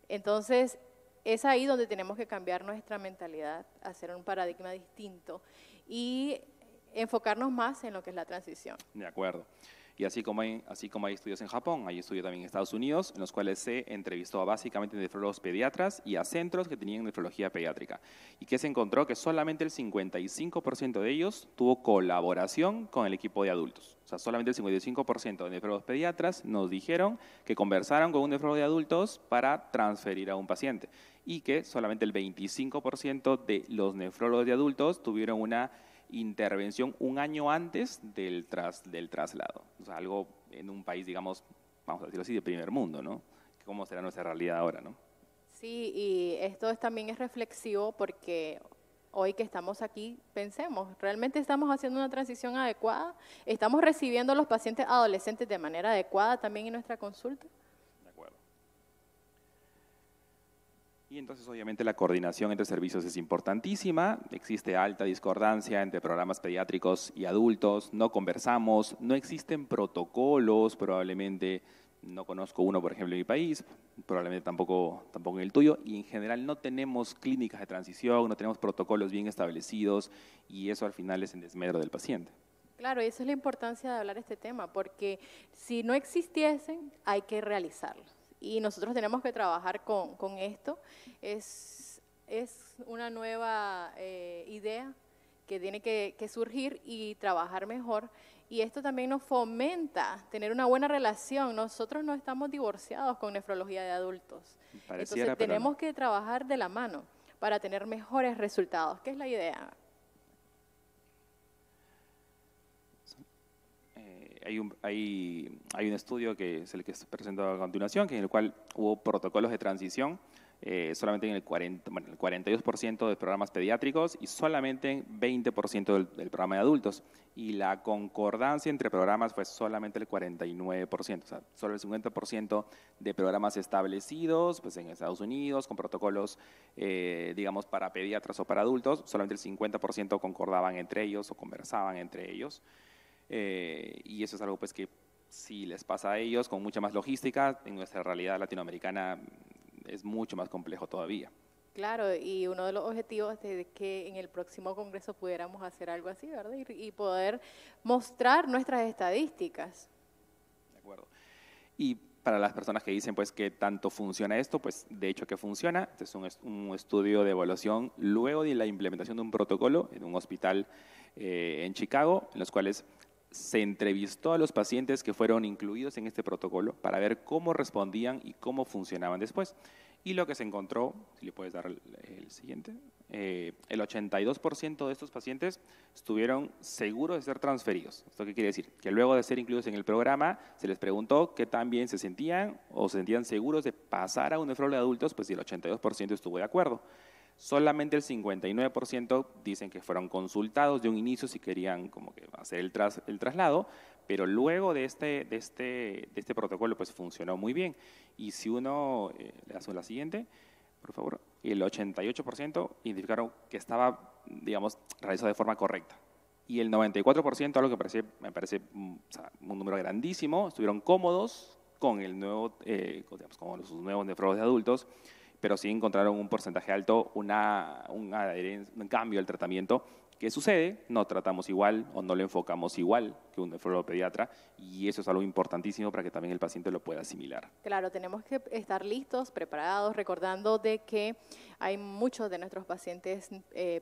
Entonces, es ahí donde tenemos que cambiar nuestra mentalidad, hacer un paradigma distinto y enfocarnos más en lo que es la transición. De acuerdo. Y así como hay estudios en Japón, hay estudios también en Estados Unidos, en los cuales se entrevistó a básicamente nefrólogos pediatras y a centros que tenían nefrología pediátrica. Y que se encontró que solamente el 55% de ellos tuvo colaboración con el equipo de adultos. O sea, solamente el 55% de nefrólogos pediatras nos dijeron que conversaron con un nefrólogo de adultos para transferir a un paciente. Y que solamente el 25% de los nefrólogos de adultos tuvieron una intervención un año antes del traslado. O sea, algo en un país, digamos, vamos a decirlo así, de primer mundo, ¿no? ¿Cómo será nuestra realidad ahora, no? Sí, y esto también es reflexivo porque hoy que estamos aquí, pensemos, ¿realmente estamos haciendo una transición adecuada? ¿Estamos recibiendo a los pacientes adolescentes de manera adecuada también en nuestra consulta? De acuerdo. Y entonces, obviamente, la coordinación entre servicios es importantísima. Existe alta discordancia entre programas pediátricos y adultos. No conversamos, no existen protocolos, probablemente no conozco uno, por ejemplo, en mi país, probablemente tampoco en el tuyo. Y en general no tenemos clínicas de transición, no tenemos protocolos bien establecidos y eso al final es en desmedro del paciente. Claro, y esa es la importancia de hablar de este tema, porque si no existiesen, hay que realizarlos. Y nosotros tenemos que trabajar con esto. Es una nueva idea que tiene que surgir y trabajar mejor. Y esto también nos fomenta tener una buena relación. Nosotros no estamos divorciados con nefrología de adultos. Entonces tenemos que trabajar de la mano para tener mejores resultados. ¿Qué es la idea? Hay un estudio que es el que se presentó a continuación, en el cual hubo protocolos de transición solamente en el 42% de programas pediátricos y solamente en 20% del programa de adultos. Y la concordancia entre programas fue solamente el 49%, o sea, solo el 50% de programas establecidos pues en Estados Unidos, con protocolos, digamos, para pediatras o para adultos, solamente el 50% concordaban entre ellos o conversaban entre ellos. Y eso es algo pues que si les pasa a ellos con mucha más logística, en nuestra realidad latinoamericana es mucho más complejo todavía. Claro, y uno de los objetivos es que en el próximo congreso pudiéramos hacer algo así, ¿verdad? Y poder mostrar nuestras estadísticas. De acuerdo. Y para las personas que dicen pues que tanto funciona esto, pues de hecho que funciona. Este es un estudio de evaluación luego de la implementación de un protocolo en un hospital en Chicago, en los cuales se entrevistó a los pacientes que fueron incluidos en este protocolo para ver cómo respondían y cómo funcionaban después. Y lo que se encontró, si le puedes dar el siguiente, el 82% de estos pacientes estuvieron seguros de ser transferidos. ¿Esto qué quiere decir? Que luego de ser incluidos en el programa, se les preguntó qué tan bien se sentían o se sentían seguros de pasar a un nefrólogo de adultos, pues el 82% estuvo de acuerdo. Solamente el 59% dicen que fueron consultados de un inicio si querían como que hacer el traslado, pero luego de este protocolo pues funcionó muy bien. Y si uno, le hace la siguiente, por favor, el 88% identificaron que estaba, digamos, realizado de forma correcta. Y el 94%, algo que me parece un número grandísimo, estuvieron cómodos con el nuevo, digamos, con sus nuevos nefrólogos de adultos, pero sí encontraron un porcentaje alto, un cambio al tratamiento. ¿Qué sucede? No tratamos igual o no lo enfocamos igual que un nefrólogo pediatra, y eso es algo importantísimo para que también el paciente lo pueda asimilar. Claro, tenemos que estar listos, preparados, recordando de que hay muchos de nuestros pacientes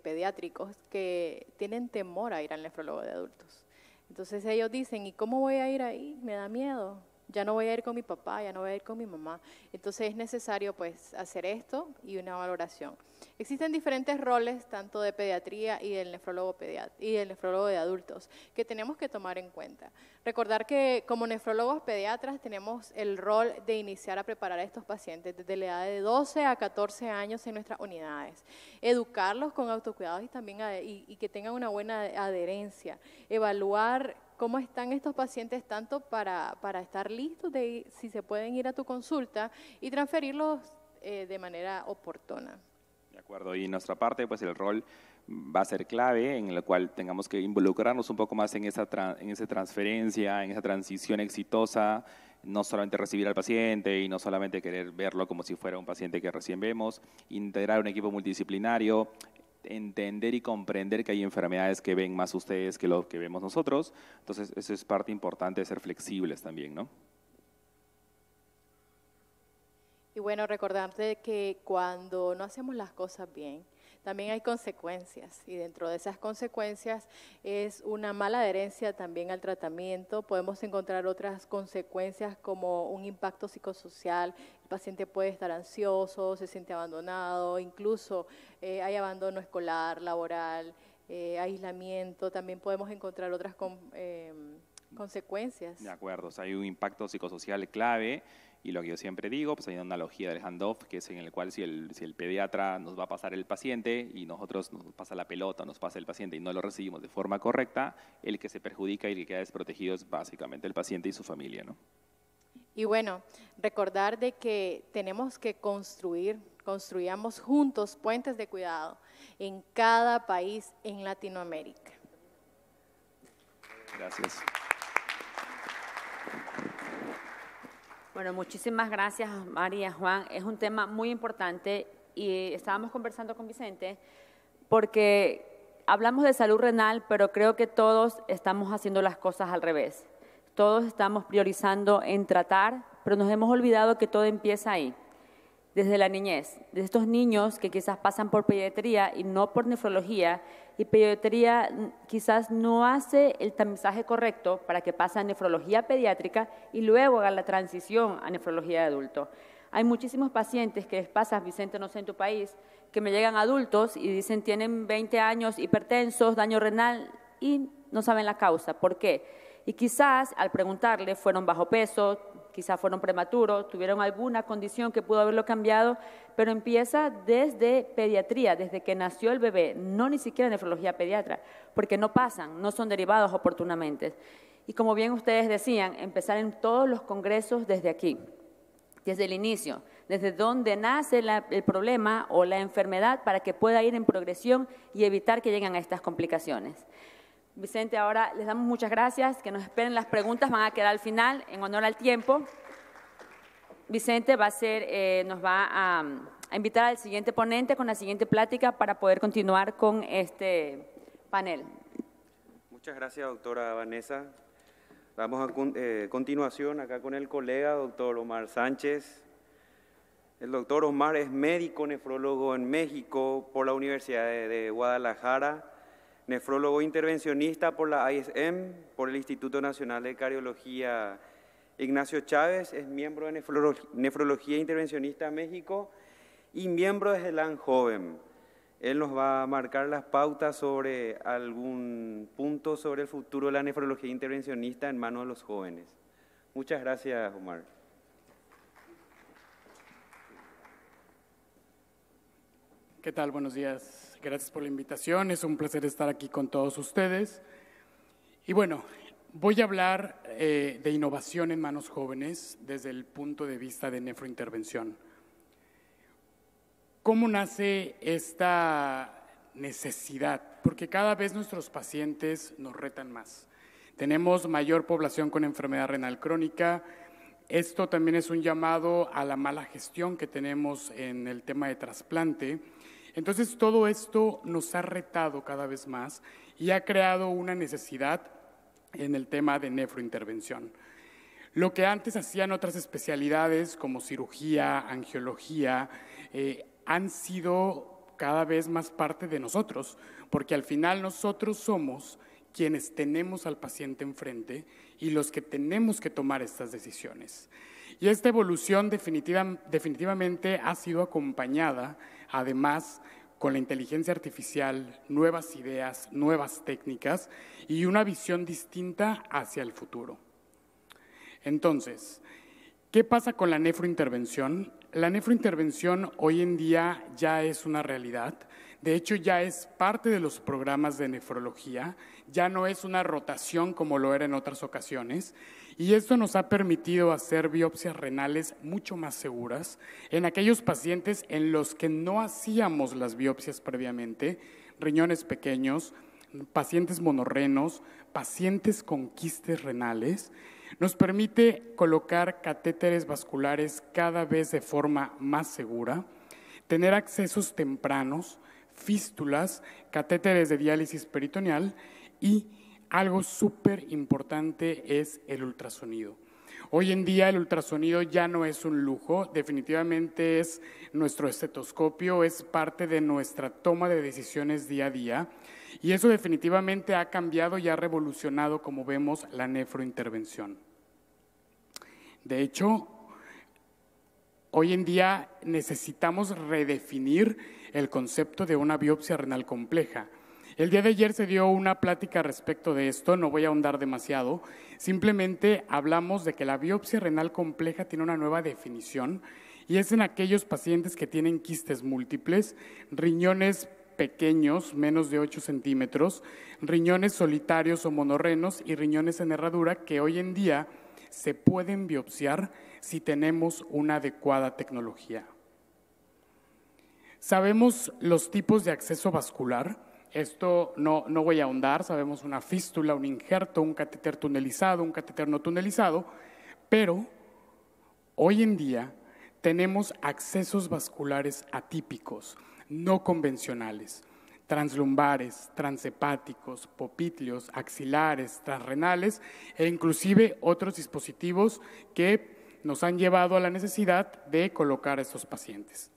pediátricos que tienen temor a ir al nefrólogo de adultos. Entonces ellos dicen, ¿y cómo voy a ir ahí? Me da miedo. Ya no voy a ir con mi papá, ya no voy a ir con mi mamá. Entonces es necesario pues hacer esto y una valoración. Existen diferentes roles, tanto de pediatría y del nefrólogo de adultos, que tenemos que tomar en cuenta. Recordar que como nefrólogos pediatras tenemos el rol de iniciar a preparar a estos pacientes desde la edad de 12 a 14 años en nuestras unidades. Educarlos con autocuidados y también y que tengan una buena adherencia. Evaluar cómo están estos pacientes tanto para estar listos de si se pueden ir a tu consulta y transferirlos de manera oportuna. De acuerdo, y nuestra parte, pues el rol va a ser clave, en el cual tengamos que involucrarnos un poco más en esa transferencia, en esa transición exitosa, no solamente recibir al paciente y no solamente querer verlo como si fuera un paciente que recién vemos, integrar un equipo multidisciplinario, entender y comprender que hay enfermedades que ven más ustedes que lo que vemos nosotros. Entonces, eso es parte importante de ser flexibles también, ¿no? Y bueno, recordarte que cuando no hacemos las cosas bien, también hay consecuencias, y dentro de esas consecuencias es una mala adherencia también al tratamiento. Podemos encontrar otras consecuencias como un impacto psicosocial. El paciente puede estar ansioso, se siente abandonado, incluso hay abandono escolar, laboral, aislamiento. También podemos encontrar otras consecuencias. De acuerdo, o sea, hay un impacto psicosocial clave. Y lo que yo siempre digo, pues hay una analogía del handoff, que es en el cual si el pediatra nos va a pasar el paciente y nosotros nos pasa la pelota, nos pasa el paciente y no lo recibimos de forma correcta, el que se perjudica y el que queda desprotegido es básicamente el paciente y su familia, ¿no? Y bueno, recordar de que tenemos que construyamos juntos puentes de cuidado en cada país en Latinoamérica. Gracias. Bueno, muchísimas gracias, María, Juan. Es un tema muy importante y estábamos conversando con Vicente porque hablamos de salud renal, pero creo que todos estamos haciendo las cosas al revés. Todos estamos priorizando en tratar, pero nos hemos olvidado que todo empieza ahí, desde la niñez, de estos niños que quizás pasan por pediatría y no por nefrología, y pediatría quizás no hace el tamizaje correcto para que pase a nefrología pediátrica y luego haga la transición a nefrología de adulto. Hay muchísimos pacientes que les pasa, Vicente, no sé en tu país, que me llegan adultos y dicen tienen 20 años, hipertensos, daño renal y no saben la causa. ¿Por qué? Y quizás al preguntarle fueron bajo peso, quizás fueron prematuros, tuvieron alguna condición que pudo haberlo cambiado, pero empieza desde pediatría, desde que nació el bebé, no ni siquiera nefrología pediatra, porque no pasan, no son derivados oportunamente. Y como bien ustedes decían, empezar en todos los congresos desde aquí, desde el inicio, desde donde nace el problema o la enfermedad para que pueda ir en progresión y evitar que lleguen a estas complicaciones. Vicente, ahora les damos muchas gracias, que nos esperen las preguntas, van a quedar al final en honor al tiempo. Vicente va a nos va a invitar al siguiente ponente con la siguiente plática para poder continuar con este panel. Muchas gracias, doctora Vanessa. Vamos a continuación acá con el colega, doctor Omar Sánchez. El doctor Omar es médico nefrólogo en México por la Universidad de Guadalajara, nefrólogo intervencionista por la ISM, por el Instituto Nacional de Cardiología Ignacio Chávez, es miembro de Nefrología Intervencionista México y miembro de GELAN Joven. Él nos va a marcar las pautas sobre algún punto sobre el futuro de la nefrología intervencionista en manos de los jóvenes. Muchas gracias, Omar. ¿Qué tal? Buenos días. Gracias por la invitación. Es un placer estar aquí con todos ustedes. Y bueno, voy a hablar de innovación en manos jóvenes desde el punto de vista de nefrointervención. ¿Cómo nace esta necesidad? Porque cada vez nuestros pacientes nos retan más. Tenemos mayor población con enfermedad renal crónica. Esto también es un llamado a la mala gestión que tenemos en el tema de trasplante. Entonces, todo esto nos ha retado cada vez más y ha creado una necesidad en el tema de nefrointervención. Lo que antes hacían otras especialidades como cirugía, angiología, han sido cada vez más parte de nosotros, porque al final nosotros somos quienes tenemos al paciente enfrente y los que tenemos que tomar estas decisiones. Y esta evolución definitivamente ha sido acompañada, además, con la inteligencia artificial, nuevas ideas, nuevas técnicas y una visión distinta hacia el futuro. Entonces, ¿qué pasa con la nefrointervención? La nefrointervención hoy en día ya es una realidad. De hecho, ya es parte de los programas de nefrología, ya no es una rotación como lo era en otras ocasiones, y esto nos ha permitido hacer biopsias renales mucho más seguras en aquellos pacientes en los que no hacíamos las biopsias previamente, riñones pequeños, pacientes monorrenos, pacientes con quistes renales. Nos permite colocar catéteres vasculares cada vez de forma más segura, tener accesos tempranos, fístulas, catéteres de diálisis peritoneal y algo súper importante es el ultrasonido. Hoy en día el ultrasonido ya no es un lujo, definitivamente es nuestro estetoscopio, es parte de nuestra toma de decisiones día a día y eso definitivamente ha cambiado y ha revolucionado, como vemos, la nefrointervención. De hecho, hoy en día necesitamos redefinir el concepto de una biopsia renal compleja. El día de ayer se dio una plática respecto de esto, no voy a ahondar demasiado, simplemente hablamos de que la biopsia renal compleja tiene una nueva definición y es en aquellos pacientes que tienen quistes múltiples, riñones pequeños, menos de 8 centímetros, riñones solitarios o monorrenos y riñones en herradura que hoy en día se pueden biopsiar si tenemos una adecuada tecnología. Sabemos los tipos de acceso vascular, esto no voy a ahondar, sabemos una fístula, un injerto, un catéter tunelizado, un catéter no tunelizado, pero hoy en día tenemos accesos vasculares atípicos, no convencionales, translumbares, transhepáticos, popítleos, axilares, transrenales e inclusive otros dispositivos que nos han llevado a la necesidad de colocar a estos pacientes.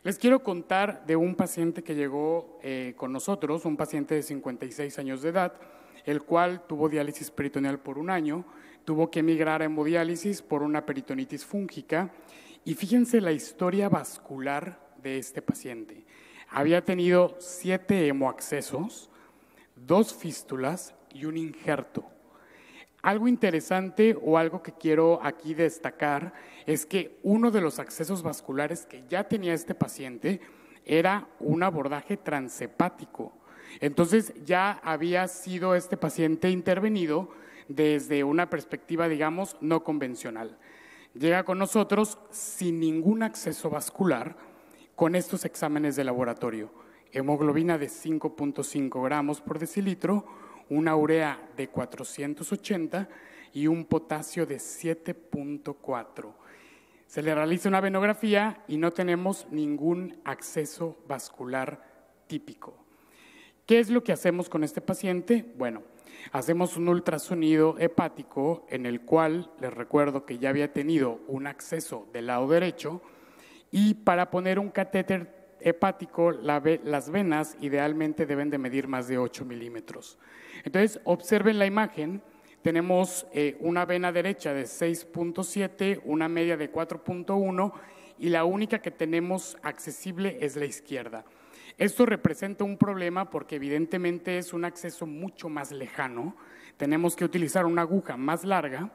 Les quiero contar de un paciente que llegó con nosotros, un paciente de 56 años de edad, el cual tuvo diálisis peritoneal por 1 año, tuvo que emigrar a hemodiálisis por una peritonitis fúngica y fíjense la historia vascular de este paciente. Había tenido 7 hemoaccesos, 2 fístulas y un injerto. Algo interesante o algo que quiero aquí destacar es que uno de los accesos vasculares que ya tenía este paciente era un abordaje transhepático. Entonces ya había sido este paciente intervenido desde una perspectiva, digamos, no convencional. Llega con nosotros sin ningún acceso vascular con estos exámenes de laboratorio. Hemoglobina de 5.5 gramos por decilitro, una urea de 480 y un potasio de 7.4. Se le realiza una venografía y no tenemos ningún acceso vascular típico. ¿Qué es lo que hacemos con este paciente? Bueno, hacemos un ultrasonido hepático en el cual les recuerdo que ya había tenido un acceso del lado derecho, y para poner un catéter hepático las venas idealmente deben de medir más de 8 milímetros. Entonces, observen la imagen. Tenemos una vena derecha de 6.7, una media de 4.1 y la única que tenemos accesible es la izquierda. Esto representa un problema porque evidentemente es un acceso mucho más lejano. Tenemos que utilizar una aguja más larga.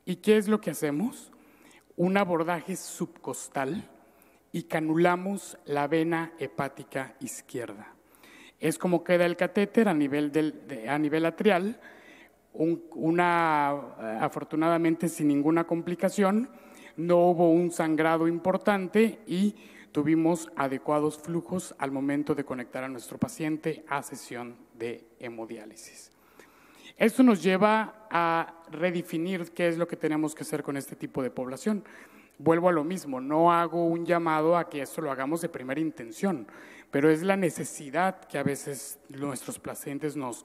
¿Y qué es lo que hacemos? Un abordaje subcostal y canulamos la vena hepática izquierda. Es como queda el catéter a nivel atrial, afortunadamente sin ninguna complicación, no hubo un sangrado importante y tuvimos adecuados flujos al momento de conectar a nuestro paciente a sesión de hemodiálisis. Esto nos lleva a redefinir qué es lo que tenemos que hacer con este tipo de población. Vuelvo a lo mismo, no hago un llamado a que esto lo hagamos de primera intención, pero es la necesidad que a veces nuestros pacientes nos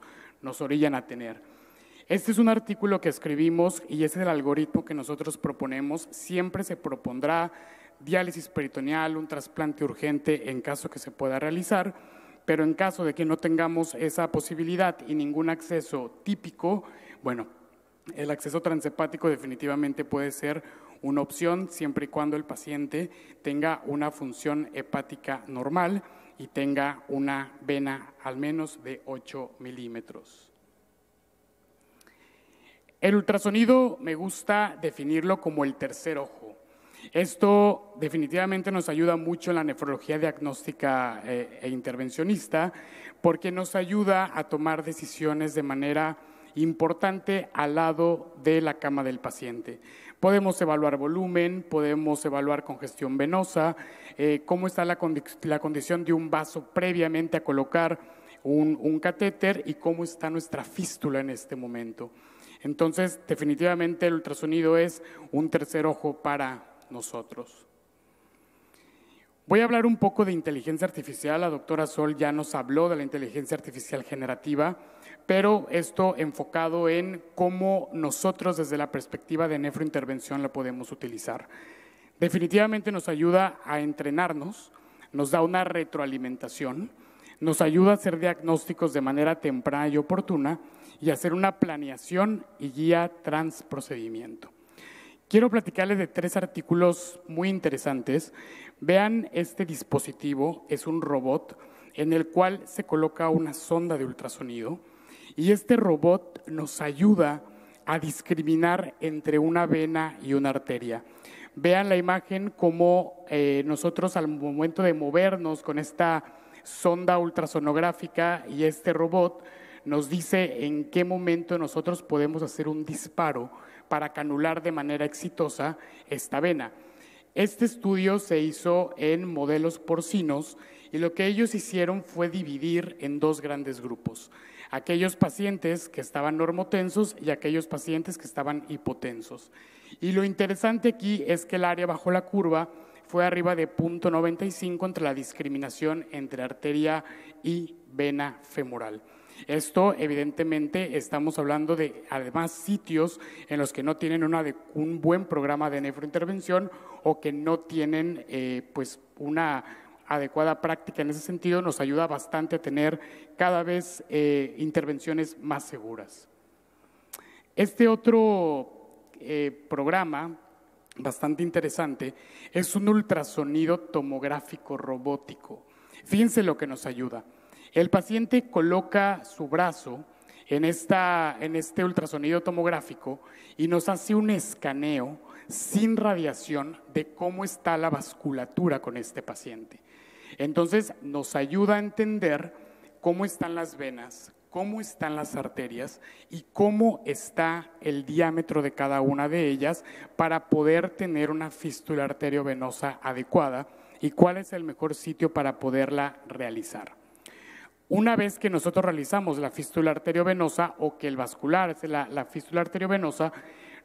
orillan a tener. Este es un artículo que escribimos y ese es el algoritmo que nosotros proponemos. Siempre se propondrá diálisis peritoneal, un trasplante urgente en caso que se pueda realizar, pero en caso de que no tengamos esa posibilidad y ningún acceso típico, bueno, el acceso transhepático definitivamente puede ser una opción siempre y cuando el paciente tenga una función hepática normal y tenga una vena al menos de 8 milímetros. El ultrasonido me gusta definirlo como el tercer ojo. Esto definitivamente nos ayuda mucho en la nefrología diagnóstica e intervencionista porque nos ayuda a tomar decisiones de manera importante al lado de la cama del paciente. Podemos evaluar volumen, podemos evaluar congestión venosa, cómo está la condición de un vaso previamente a colocar un catéter y cómo está nuestra fístula en este momento. Entonces, definitivamente el ultrasonido es un tercer ojo para nosotros. Voy a hablar un poco de inteligencia artificial. La doctora Sol ya nos habló de la inteligencia artificial generativa, pero esto enfocado en cómo nosotros desde la perspectiva de nefrointervención la podemos utilizar. Definitivamente nos ayuda a entrenarnos, nos da una retroalimentación, nos ayuda a hacer diagnósticos de manera temprana y oportuna y hacer una planeación y guía transprocedimiento. Quiero platicarles de 3 artículos muy interesantes. Vean este dispositivo, es un robot en el cual se coloca una sonda de ultrasonido y este robot nos ayuda a discriminar entre una vena y una arteria. Vean la imagen como nosotros al momento de movernos con esta sonda ultrasonográfica y este robot nos dice en qué momento nosotros podemos hacer un disparo para canular de manera exitosa esta vena. Este estudio se hizo en modelos porcinos y lo que ellos hicieron fue dividir en 2 grandes grupos. Aquellos pacientes que estaban normotensos y aquellos pacientes que estaban hipotensos. Y lo interesante aquí es que el área bajo la curva fue arriba de 0.95 entre la discriminación entre arteria y vena femoral. Esto, evidentemente, estamos hablando de, además, sitios en los que no tienen un buen programa de nefrointervención o que no tienen pues una adecuada práctica en ese sentido. Nos ayuda bastante a tener cada vez intervenciones más seguras. Este otro programa, bastante interesante, es un ultrasonido tomográfico robótico. Fíjense lo que nos ayuda. El paciente coloca su brazo en este ultrasonido tomográfico y nos hace un escaneo sin radiación de cómo está la vasculatura con este paciente. Entonces nos ayuda a entender cómo están las venas, cómo están las arterias y cómo está el diámetro de cada una de ellas para poder tener una fístula arteriovenosa adecuada y cuál es el mejor sitio para poderla realizar. Una vez que nosotros realizamos la fístula arteriovenosa o que el vascular hace la fístula arteriovenosa,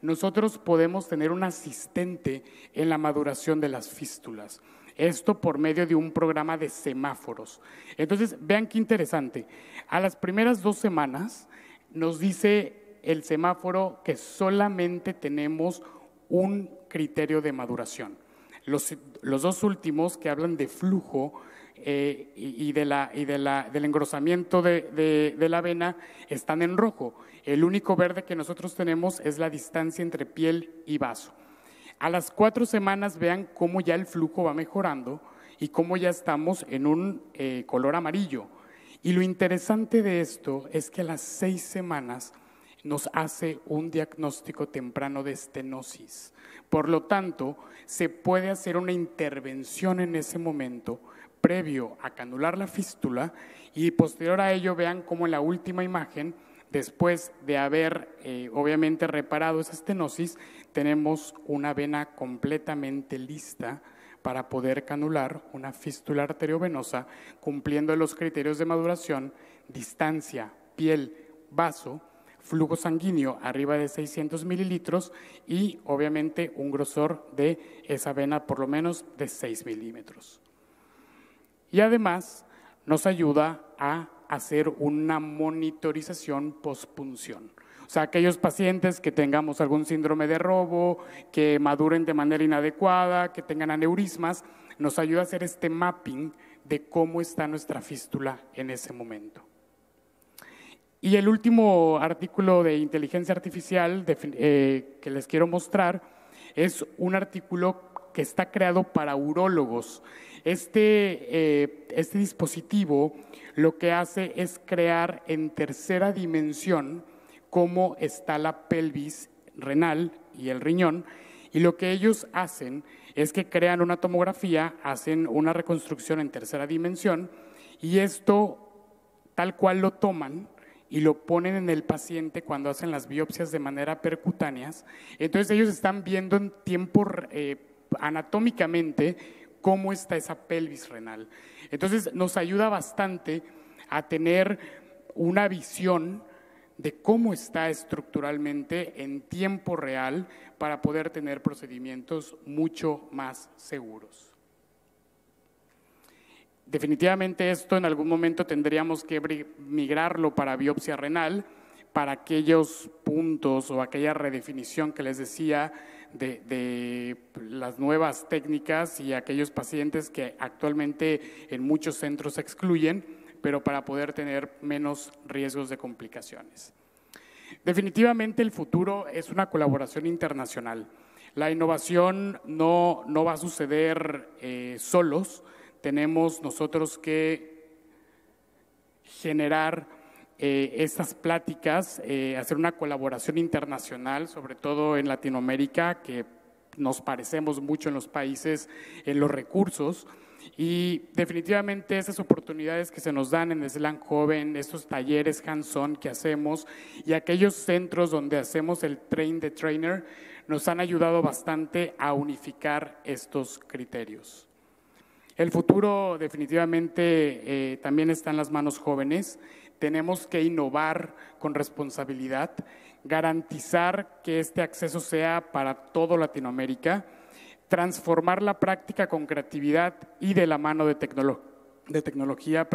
nosotros podemos tener un asistente en la maduración de las fístulas. Esto por medio de un programa de semáforos. Entonces, vean qué interesante. A las primeras 2 semanas nos dice el semáforo que solamente tenemos un criterio de maduración. Los 2 últimos que hablan de flujo y del engrosamiento de la vena están en rojo. El único verde que nosotros tenemos es la distancia entre piel y vaso. A las 4 semanas vean cómo ya el flujo va mejorando y cómo ya estamos en un color amarillo. Y lo interesante de esto es que a las 6 semanas nos hace un diagnóstico temprano de estenosis. Por lo tanto, se puede hacer una intervención en ese momento previo a canular la fístula y posterior a ello vean cómo en la última imagen, después de haber obviamente reparado esa estenosis, tenemos una vena completamente lista para poder canular una fístula arteriovenosa cumpliendo los criterios de maduración, distancia, piel, vaso, flujo sanguíneo arriba de 600 mililitros y obviamente un grosor de esa vena por lo menos de 6 milímetros. Y además nos ayuda a hacer una monitorización postpunción. O sea, aquellos pacientes que tengamos algún síndrome de robo, que maduren de manera inadecuada, que tengan aneurismas, nos ayuda a hacer este mapping de cómo está nuestra fístula en ese momento. Y el último artículo de inteligencia artificial que les quiero mostrar es un artículo que está creado para urólogos. Este dispositivo lo que hace es crear en tercera dimensión cómo está la pelvis renal y el riñón, y lo que ellos hacen es que crean una tomografía, hacen una reconstrucción en tercera dimensión, y esto tal cual lo toman y lo ponen en el paciente cuando hacen las biopsias de manera percutáneas. Entonces ellos están viendo en tiempo anatómicamente cómo está esa pelvis renal. Entonces nos ayuda bastante a tener una visión de cómo está estructuralmente en tiempo real para poder tener procedimientos mucho más seguros. Definitivamente esto en algún momento tendríamos que migrarlo para biopsia renal, para aquellos puntos o aquella redefinición que les decía de las nuevas técnicas y aquellos pacientes que actualmente en muchos centros se excluyen, pero para poder tener menos riesgos de complicaciones. Definitivamente el futuro es una colaboración internacional. La innovación no va a suceder solos. Tenemos nosotros que generar estas pláticas, hacer una colaboración internacional, sobre todo en Latinoamérica, que nos parecemos mucho en los países, en los recursos, y definitivamente esas oportunidades que se nos dan en SLAM Joven, estos talleres hands-on que hacemos y aquellos centros donde hacemos el train the trainer, nos han ayudado bastante a unificar estos criterios. El futuro definitivamente también está en las manos jóvenes. Tenemos que innovar con responsabilidad, garantizar que este acceso sea para toda Latinoamérica, transformar la práctica con creatividad y de la mano de tecnología,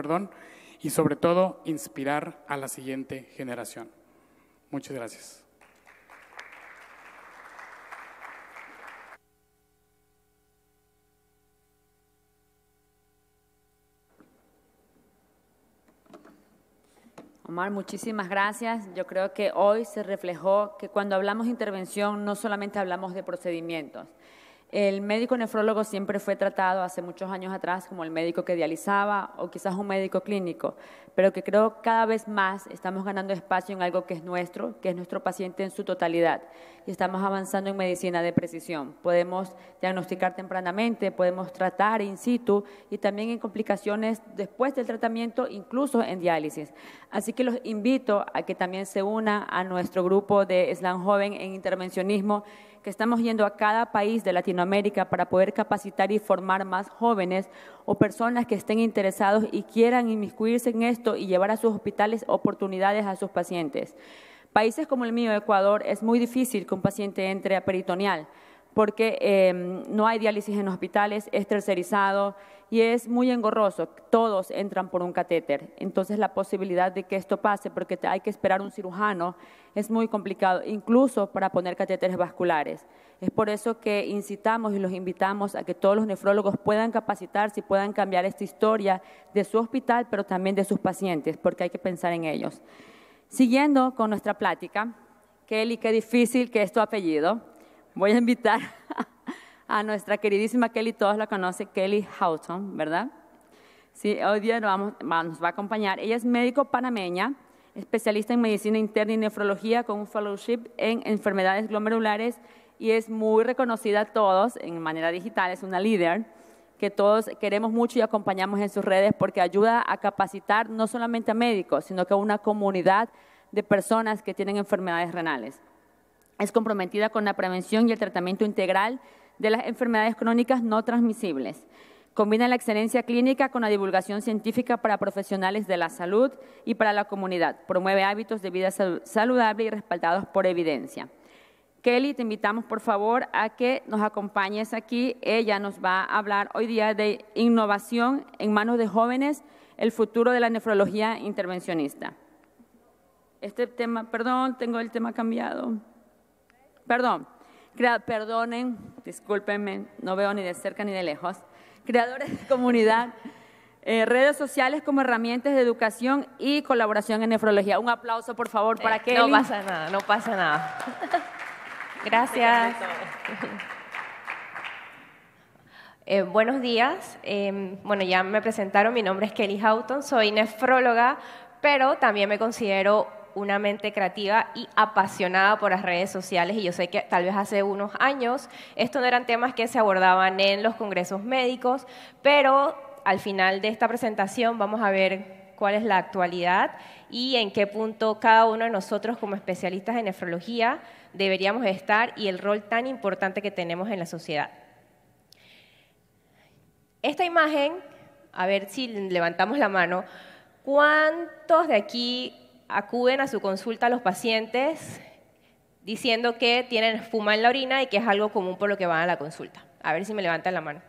y sobre todo inspirar a la siguiente generación. Muchas gracias. Omar, muchísimas gracias. Yo creo que hoy se reflejó que cuando hablamos de intervención no solamente hablamos de procedimientos. El médico nefrólogo siempre fue tratado hace muchos años atrás como el médico que dializaba o quizás un médico clínico, pero que creo cada vez más estamos ganando espacio en algo que es nuestro paciente en su totalidad, y estamos avanzando en medicina de precisión. Podemos diagnosticar tempranamente, podemos tratar in situ y también en complicaciones después del tratamiento, incluso en diálisis. Así que los invito a que también se unan a nuestro grupo de SLAM Joven en intervencionismo, que estamos yendo a cada país de Latinoamérica para poder capacitar y formar más jóvenes o personas que estén interesados y quieran inmiscuirse en esto y llevar a sus hospitales oportunidades a sus pacientes. Países como el mío, Ecuador, es muy difícil que un paciente entre a peritoneal porque no hay diálisis en hospitales, es tercerizado y es muy engorroso. Todos entran por un catéter. Entonces, la posibilidad de que esto pase, porque hay que esperar un cirujano, es muy complicado, incluso para poner catéteres vasculares. Es por eso que incitamos y los invitamos a que todos los nefrólogos puedan capacitarse y puedan cambiar esta historia de su hospital, pero también de sus pacientes, porque hay que pensar en ellos. Siguiendo con nuestra plática, Kelly, qué difícil que es tu apellido. Voy a invitar a nuestra queridísima Kelly, todos la conocen, Kelly Houghton, ¿verdad? Sí, hoy día nos va a acompañar. Ella es médico panameña, especialista en medicina interna y nefrología con un fellowship en enfermedades glomerulares y es muy reconocida a todos en manera digital, es una líder que todos queremos mucho y acompañamos en sus redes porque ayuda a capacitar no solamente a médicos, sino que a una comunidad de personas que tienen enfermedades renales. Es comprometida con la prevención y el tratamiento integral de las enfermedades crónicas no transmisibles. Combina la excelencia clínica con la divulgación científica para profesionales de la salud y para la comunidad. Promueve hábitos de vida saludable y respaldados por evidencia. Kelly, te invitamos por favor a que nos acompañes aquí. Ella nos va a hablar hoy día de innovación en manos de jóvenes, el futuro de la nefrología intervencionista. Este tema, perdón, tengo el tema cambiado. Perdonen, discúlpenme, no veo ni de cerca ni de lejos. Creadores de comunidad, redes sociales como herramientas de educación y colaboración en nefrología. Un aplauso, por favor, para Kelly. No pasa nada, no pasa nada. Gracias. Buenos días. Bueno, ya me presentaron, mi nombre es Kelly Houghton, soy nefróloga, pero también me considero una mente creativa y apasionada por las redes sociales, y yo sé que tal vez hace unos años estos no eran temas que se abordaban en los congresos médicos, pero al final de esta presentación vamos a ver cuál es la actualidad y en qué punto cada uno de nosotros como especialistas en nefrología deberíamos estar y el rol tan importante que tenemos en la sociedad. Esta imagen, a ver si levantamos la mano, ¿cuántos de aquí acuden a su consulta a los pacientes diciendo que tienen espuma en la orina y que es algo común por lo que van a la consulta? A ver si me levantan la mano.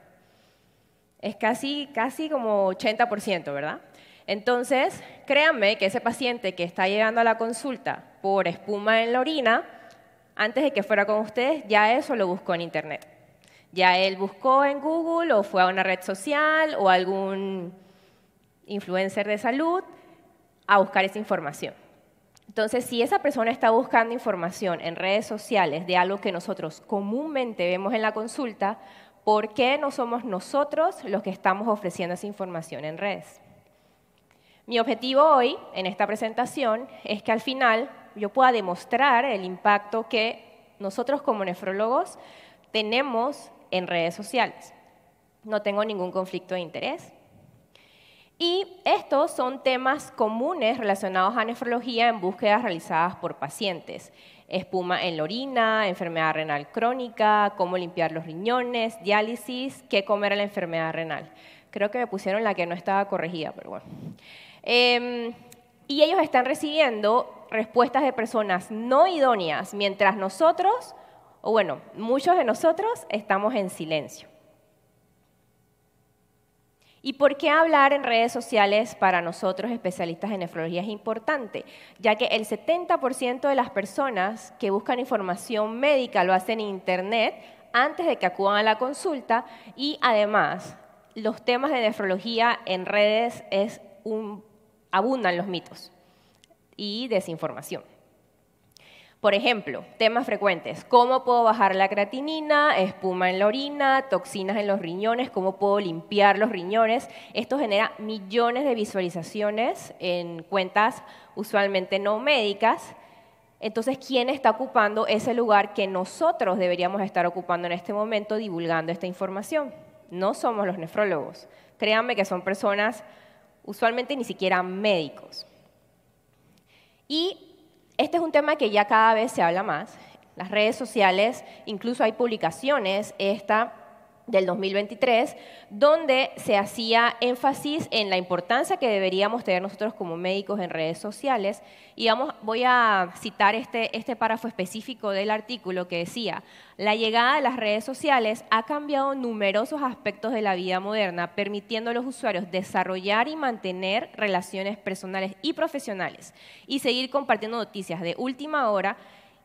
Es casi como 80%, ¿verdad? Entonces, créanme que ese paciente que está llegando a la consulta por espuma en la orina, antes de que fuera con ustedes, ya eso lo buscó en Internet. Ya él buscó en Google o fue a una red social o algún influencer de salud a buscar esa información. Entonces, si esa persona está buscando información en redes sociales de algo que nosotros comúnmente vemos en la consulta, ¿por qué no somos nosotros los que estamos ofreciendo esa información en redes? Mi objetivo hoy, en esta presentación, es que al final yo pueda demostrar el impacto que nosotros como nefrólogos tenemos en redes sociales. No tengo ningún conflicto de interés. Y estos son temas comunes relacionados a nefrología en búsquedas realizadas por pacientes. Espuma en la orina, enfermedad renal crónica, cómo limpiar los riñones, diálisis, qué comer a la enfermedad renal. Creo que me pusieron la que no estaba corregida, pero bueno. Y ellos están recibiendo respuestas de personas no idóneas, mientras nosotros, o bueno, muchos de nosotros estamos en silencio. ¿Y por qué hablar en redes sociales para nosotros, especialistas en nefrología, es importante? Ya que el 70% de las personas que buscan información médica lo hacen en Internet antes de que acudan a la consulta y además los temas de nefrología en redes abundan los mitos y desinformación. Por ejemplo, temas frecuentes, ¿cómo puedo bajar la creatinina, espuma en la orina, toxinas en los riñones, cómo puedo limpiar los riñones? Esto genera millones de visualizaciones en cuentas usualmente no médicas. Entonces, ¿quién está ocupando ese lugar que nosotros deberíamos estar ocupando en este momento divulgando esta información? No somos los nefrólogos. Créanme que son personas usualmente ni siquiera médicos. Y este es un tema que ya cada vez se habla más. Las redes sociales, incluso hay publicaciones. Esta del 2023, donde se hacía énfasis en la importancia que deberíamos tener nosotros como médicos en redes sociales. Y voy a citar este párrafo específico del artículo que decía: la llegada de las redes sociales ha cambiado numerosos aspectos de la vida moderna, permitiendo a los usuarios desarrollar y mantener relaciones personales y profesionales y seguir compartiendo noticias de última hora.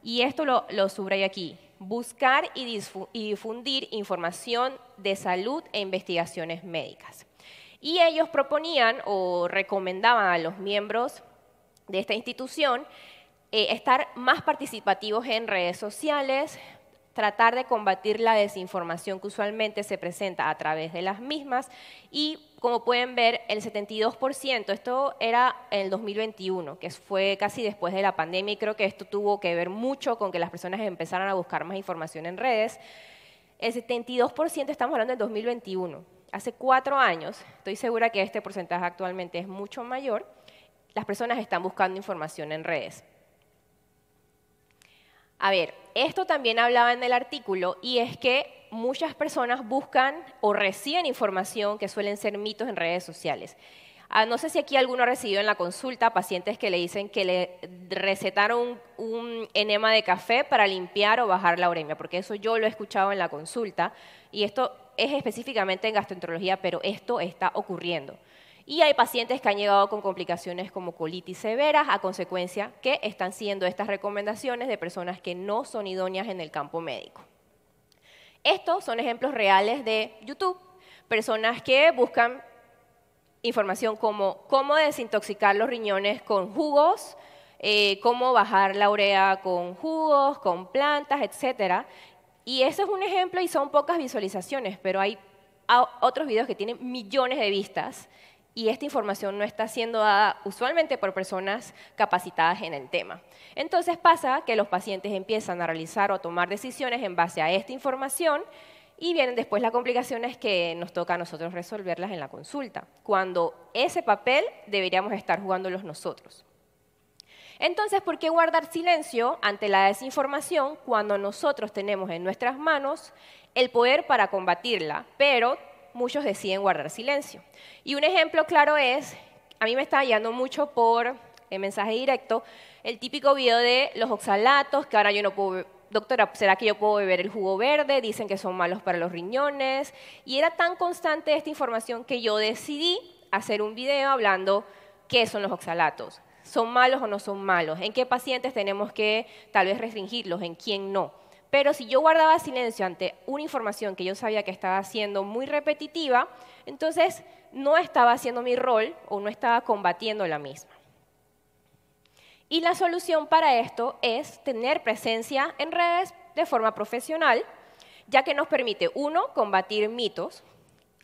Y esto lo subrayo aquí: buscar y difundir información de salud e investigaciones médicas. Y ellos proponían o recomendaban a los miembros de esta institución estar más participativos en redes sociales, tratar de combatir la desinformación que usualmente se presenta a través de las mismas. Y como pueden ver, el 72%, esto era en el 2021, que fue casi después de la pandemia, y creo que esto tuvo que ver mucho con que las personas empezaran a buscar más información en redes. El 72%, estamos hablando del 2021, hace 4 años, estoy segura que este porcentaje actualmente es mucho mayor, las personas están buscando información en redes. A ver, esto también hablaba en el artículo, y es que muchas personas buscan o reciben información que suelen ser mitos en redes sociales. No sé si aquí alguno ha recibido en la consulta pacientes que le dicen que le recetaron un enema de café para limpiar o bajar la uremia, porque eso yo lo he escuchado en la consulta, y esto es específicamente en gastroenterología, pero esto está ocurriendo. Y hay pacientes que han llegado con complicaciones como colitis severas a consecuencia que están siguiendo estas recomendaciones de personas que no son idóneas en el campo médico. Estos son ejemplos reales de YouTube, personas que buscan información como cómo desintoxicar los riñones con jugos, cómo bajar la urea con jugos, con plantas, etc. Y ese es un ejemplo y son pocas visualizaciones, pero hay otros videos que tienen millones de vistas, y esta información no está siendo dada usualmente por personas capacitadas en el tema. Entonces pasa que los pacientes empiezan a realizar o a tomar decisiones en base a esta información, y vienen después las complicaciones que nos toca a nosotros resolverlas en la consulta, cuando ese papel deberíamos estar jugándolos nosotros. Entonces, ¿por qué guardar silencio ante la desinformación cuando nosotros tenemos en nuestras manos el poder para combatirla, pero muchos deciden guardar silencio? Y un ejemplo claro es, a mí me está llegando mucho por mensaje directo, el típico video de los oxalatos, que ahora yo no puedo, doctora, ¿será que yo puedo beber el jugo verde? Dicen que son malos para los riñones. Y era tan constante esta información que yo decidí hacer un video hablando qué son los oxalatos. ¿Son malos o no son malos? ¿En qué pacientes tenemos que tal vez restringirlos? ¿En quién no? Pero si yo guardaba silencio ante una información que yo sabía que estaba siendo muy repetitiva, entonces no estaba haciendo mi rol o no estaba combatiendo la misma. Y la solución para esto es tener presencia en redes de forma profesional, ya que nos permite, uno, combatir mitos.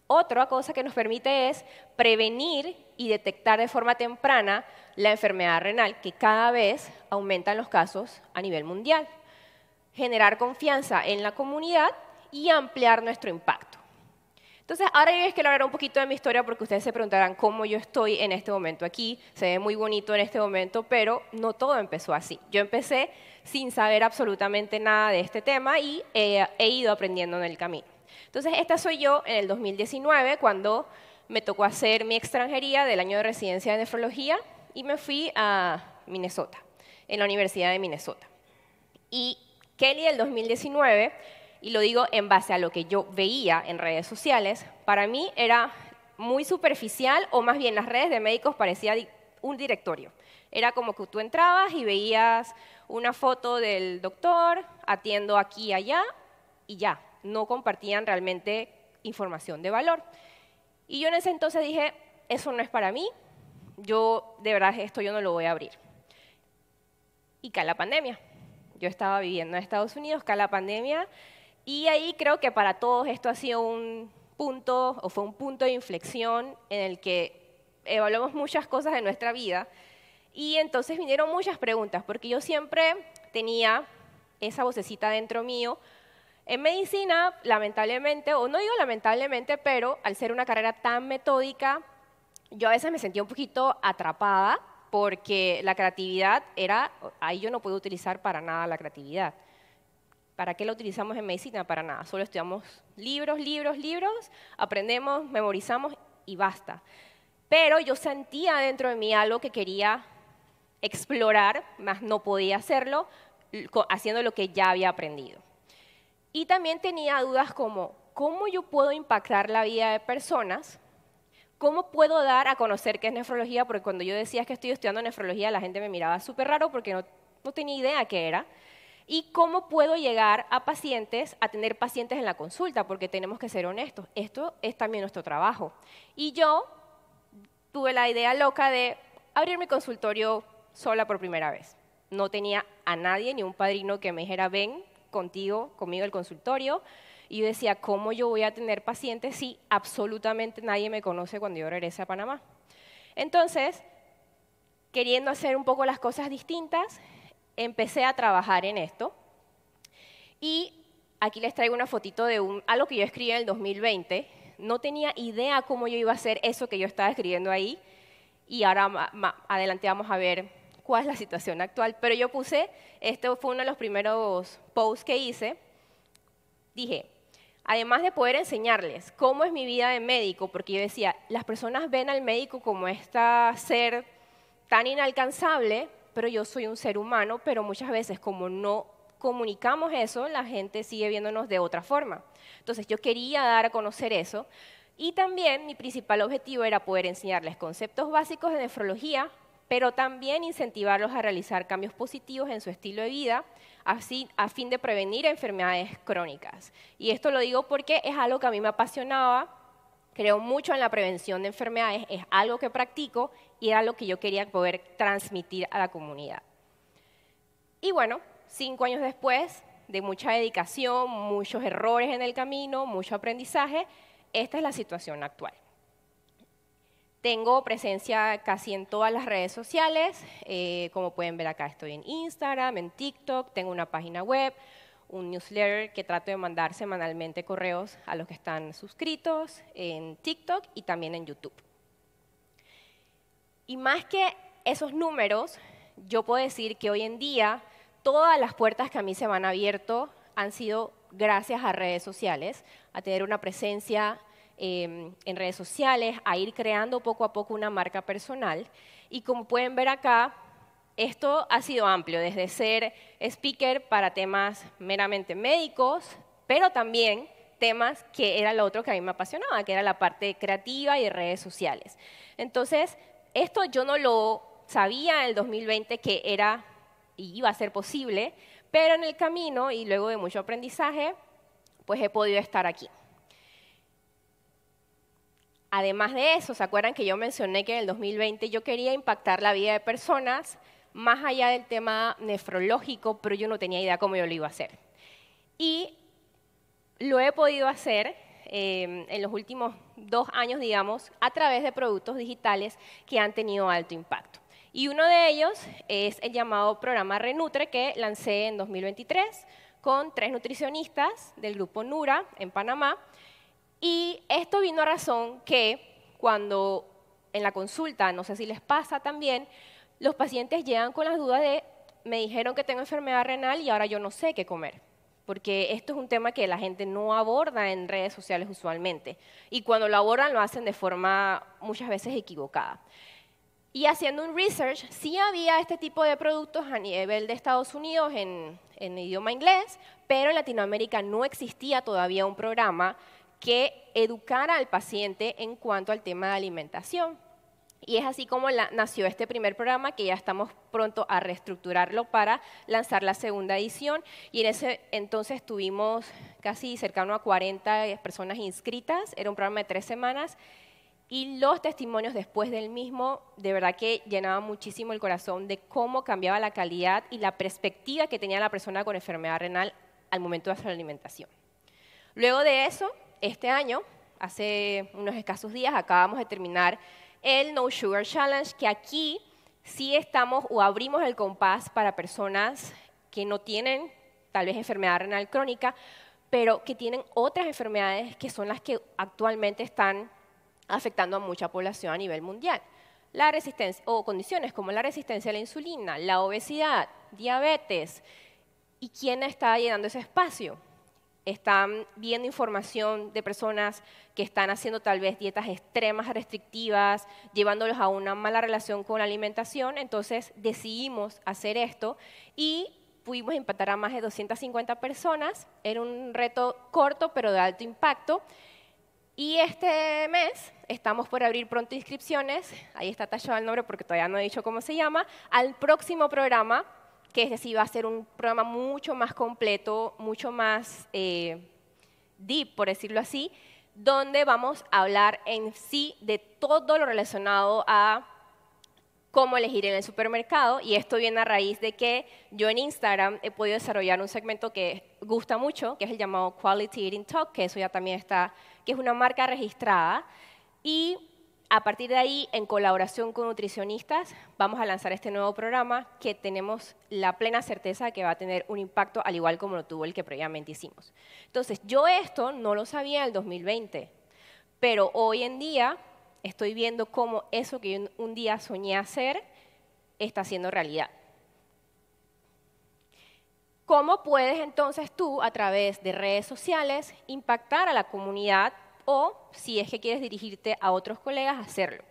Otra cosa que nos permite es prevenir y detectar de forma temprana la enfermedad renal, que cada vez aumentan los casos a nivel mundial. Generar confianza en la comunidad y ampliar nuestro impacto. Entonces, ahora yo les quiero hablar un poquito de mi historia, porque ustedes se preguntarán cómo yo estoy en este momento aquí. Se ve muy bonito en este momento, pero no todo empezó así. Yo empecé sin saber absolutamente nada de este tema y he ido aprendiendo en el camino. Entonces, esta soy yo en el 2019, cuando me tocó hacer mi extranjería del año de residencia de nefrología, y me fui a Minnesota, en la Universidad de Minnesota. Y Kelly del 2019, y lo digo en base a lo que yo veía en redes sociales, para mí era muy superficial, o más bien las redes de médicos parecía un directorio. Era como que tú entrabas y veías una foto del doctor, atiendo aquí y allá, y ya, no compartían realmente información de valor. Y yo en ese entonces dije, eso no es para mí, yo de verdad esto yo no lo voy a abrir. Y cae la pandemia. Yo estaba viviendo en Estados Unidos, cae la pandemia, y ahí creo que para todos esto ha sido un punto, o fue un punto de inflexión en el que evaluamos muchas cosas de nuestra vida, y entonces vinieron muchas preguntas, porque yo siempre tenía esa vocecita dentro mío. En medicina, lamentablemente, o no digo lamentablemente, pero al ser una carrera tan metódica, yo a veces me sentía un poquito atrapada, porque la creatividad era, ahí yo no puedo utilizar para nada la creatividad. ¿Para qué la utilizamos en medicina? Para nada, solo estudiamos libros, aprendemos, memorizamos y basta. Pero yo sentía dentro de mí algo que quería explorar, más no podía hacerlo, haciendo lo que ya había aprendido. Y también tenía dudas como, ¿cómo yo puedo impactar la vida de personas? ¿Cómo puedo dar a conocer qué es nefrología? Porque cuando yo decía que estoy estudiando nefrología, la gente me miraba súper raro porque no tenía idea qué era. ¿Y cómo puedo llegar a pacientes, a tener pacientes en la consulta? Porque tenemos que ser honestos, esto es también nuestro trabajo. Y yo tuve la idea loca de abrir mi consultorio sola por primera vez. No tenía a nadie, ni un padrino que me dijera, ven conmigo al consultorio. Y yo decía, ¿cómo yo voy a tener pacientes si absolutamente nadie me conoce cuando yo regrese a Panamá? Entonces, queriendo hacer un poco las cosas distintas, empecé a trabajar en esto. Y aquí les traigo una fotito de algo que yo escribí en el 2020. No tenía idea cómo yo iba a hacer eso que yo estaba escribiendo ahí. Y ahora adelante vamos a ver cuál es la situación actual. Pero yo puse, este fue uno de los primeros posts que hice. Dije, además de poder enseñarles cómo es mi vida de médico, porque yo decía, las personas ven al médico como este ser tan inalcanzable, pero yo soy un ser humano, pero muchas veces como no comunicamos eso, la gente sigue viéndonos de otra forma. Entonces yo quería dar a conocer eso y también mi principal objetivo era poder enseñarles conceptos básicos de nefrología, pero también incentivarlos a realizar cambios positivos en su estilo de vida a fin de prevenir enfermedades crónicas. Y esto lo digo porque es algo que a mí me apasionaba. Creo mucho en la prevención de enfermedades, es algo que practico y era algo que yo quería poder transmitir a la comunidad. Y bueno, 5 años después de mucha dedicación, muchos errores en el camino, mucho aprendizaje, esta es la situación actual. Tengo presencia casi en todas las redes sociales, como pueden ver acá estoy en Instagram, en TikTok, tengo una página web, un newsletter que trato de mandar semanalmente correos a los que están suscritos en TikTok y también en YouTube. Y más que esos números, yo puedo decir que hoy en día todas las puertas que a mí se me han abierto han sido gracias a redes sociales, a tener una presencia en redes sociales, a ir creando poco a poco una marca personal. Y como pueden ver acá, esto ha sido amplio, desde ser speaker para temas meramente médicos, pero también temas que era lo otro que a mí me apasionaba, que era la parte creativa y de redes sociales. Entonces, esto yo no lo sabía en el 2020 que era y iba a ser posible, pero en el camino y luego de mucho aprendizaje, pues he podido estar aquí. Además de eso, ¿se acuerdan que yo mencioné que en el 2020 yo quería impactar la vida de personas más allá del tema nefrológico, pero yo no tenía idea cómo yo lo iba a hacer? Y lo he podido hacer en los últimos 2 años, digamos, a través de productos digitales que han tenido alto impacto. Y uno de ellos es el llamado programa Renutre, que lancé en 2023 con 3 nutricionistas del grupo Nura en Panamá. Y esto vino a razón que cuando en la consulta, no sé si les pasa también, los pacientes llegan con las dudas de, me dijeron que tengo enfermedad renal y ahora yo no sé qué comer. Porque esto es un tema que la gente no aborda en redes sociales usualmente. Y cuando lo abordan, lo hacen de forma muchas veces equivocada. Y haciendo un research, sí había este tipo de productos a nivel de Estados Unidos en idioma inglés, pero en Latinoamérica no existía todavía un programa que educara al paciente en cuanto al tema de alimentación. Y es así como nació este primer programa, que ya estamos pronto a reestructurarlo para lanzar la segunda edición. Y en ese entonces tuvimos casi cercano a 40 personas inscritas. Era un programa de 3 semanas. Y los testimonios después del mismo, de verdad que llenaban muchísimo el corazón de cómo cambiaba la calidad y la perspectiva que tenía la persona con enfermedad renal al momento de hacer la alimentación. Luego de eso, este año, hace unos escasos días, acabamos de terminar el No Sugar Challenge, que aquí sí estamos o abrimos el compás para personas que no tienen tal vez enfermedad renal crónica, pero que tienen otras enfermedades que son las que actualmente están afectando a mucha población a nivel mundial. La resistencia, o condiciones como la resistencia a la insulina, la obesidad, diabetes. ¿Y quién está llenando ese espacio? Están viendo información de personas que están haciendo tal vez dietas extremas, restrictivas, llevándolos a una mala relación con la alimentación. Entonces decidimos hacer esto y pudimos impactar a más de 250 personas. Era un reto corto pero de alto impacto. Y este mes estamos por abrir pronto inscripciones, ahí está tachado el nombre porque todavía no he dicho cómo se llama, al próximo programa, que es decir, va a ser un programa mucho más completo, mucho más deep, por decirlo así, donde vamos a hablar en sí de todo lo relacionado a cómo elegir en el supermercado, y esto viene a raíz de que yo en Instagram he podido desarrollar un segmento que gusta mucho, que es el llamado Quality Eating Talk, que eso ya también está, que es una marca registrada, y a partir de ahí, en colaboración con nutricionistas, vamos a lanzar este nuevo programa que tenemos la plena certeza de que va a tener un impacto al igual como lo tuvo el que previamente hicimos. Entonces, yo esto no lo sabía en el 2020, pero hoy en día estoy viendo cómo eso que yo un día soñé hacer está siendo realidad. ¿Cómo puedes entonces tú, a través de redes sociales, impactar a la comunidad o, si es que quieres dirigirte a otros colegas, hacerlo?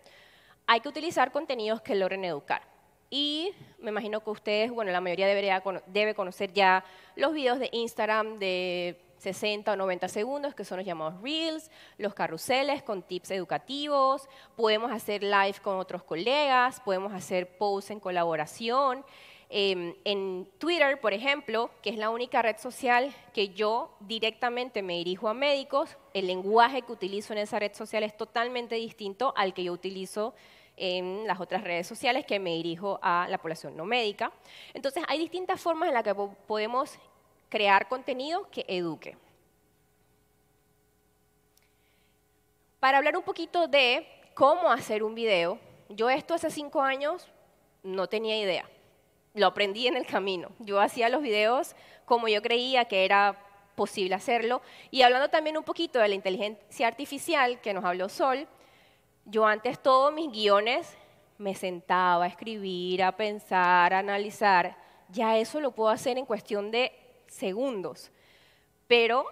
Hay que utilizar contenidos que logren educar. Y me imagino que ustedes, bueno, la mayoría debe conocer ya los videos de Instagram de 60 o 90 segundos, que son los llamados Reels, los carruseles con tips educativos, podemos hacer live con otros colegas, podemos hacer posts en colaboración. En Twitter, por ejemplo, que es la única red social que yo directamente me dirijo a médicos, el lenguaje que utilizo en esa red social es totalmente distinto al que yo utilizo en las otras redes sociales que me dirijo a la población no médica. Entonces, hay distintas formas en las que podemos crear contenido que eduque. Para hablar un poquito de cómo hacer un video, yo esto hace 5 años no tenía idea. Lo aprendí en el camino. Yo hacía los videos como yo creía que era posible hacerlo. Y hablando también un poquito de la inteligencia artificial que nos habló Sol, yo antes todos mis guiones me sentaba a escribir, a pensar, a analizar. Ya eso lo puedo hacer en cuestión de segundos. Pero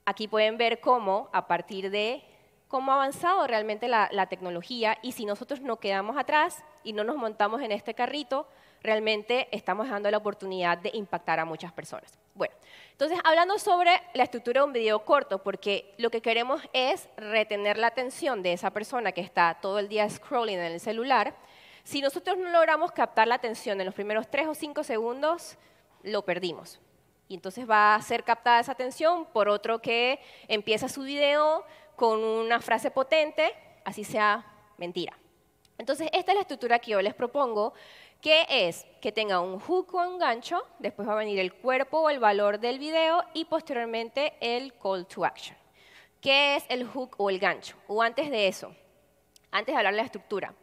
aquí pueden ver cómo, a partir de cómo ha avanzado realmente la tecnología, y si nosotros no quedamos atrás y no nos montamos en este carrito, realmente estamos dando la oportunidad de impactar a muchas personas. Bueno, entonces hablando sobre la estructura de un video corto, porque lo que queremos es retener la atención de esa persona que está todo el día scrolling en el celular. Si nosotros no logramos captar la atención en los primeros 3 o 5 segundos, lo perdimos. Y entonces va a ser captada esa atención por otro que empieza su video con una frase potente, así sea mentira. Entonces, esta es la estructura que yo les propongo, que es que tenga un hook o un gancho, después va a venir el cuerpo o el valor del video y posteriormente el call to action. ¿Qué es el hook o el gancho? O antes de eso, antes de hablar de la estructura,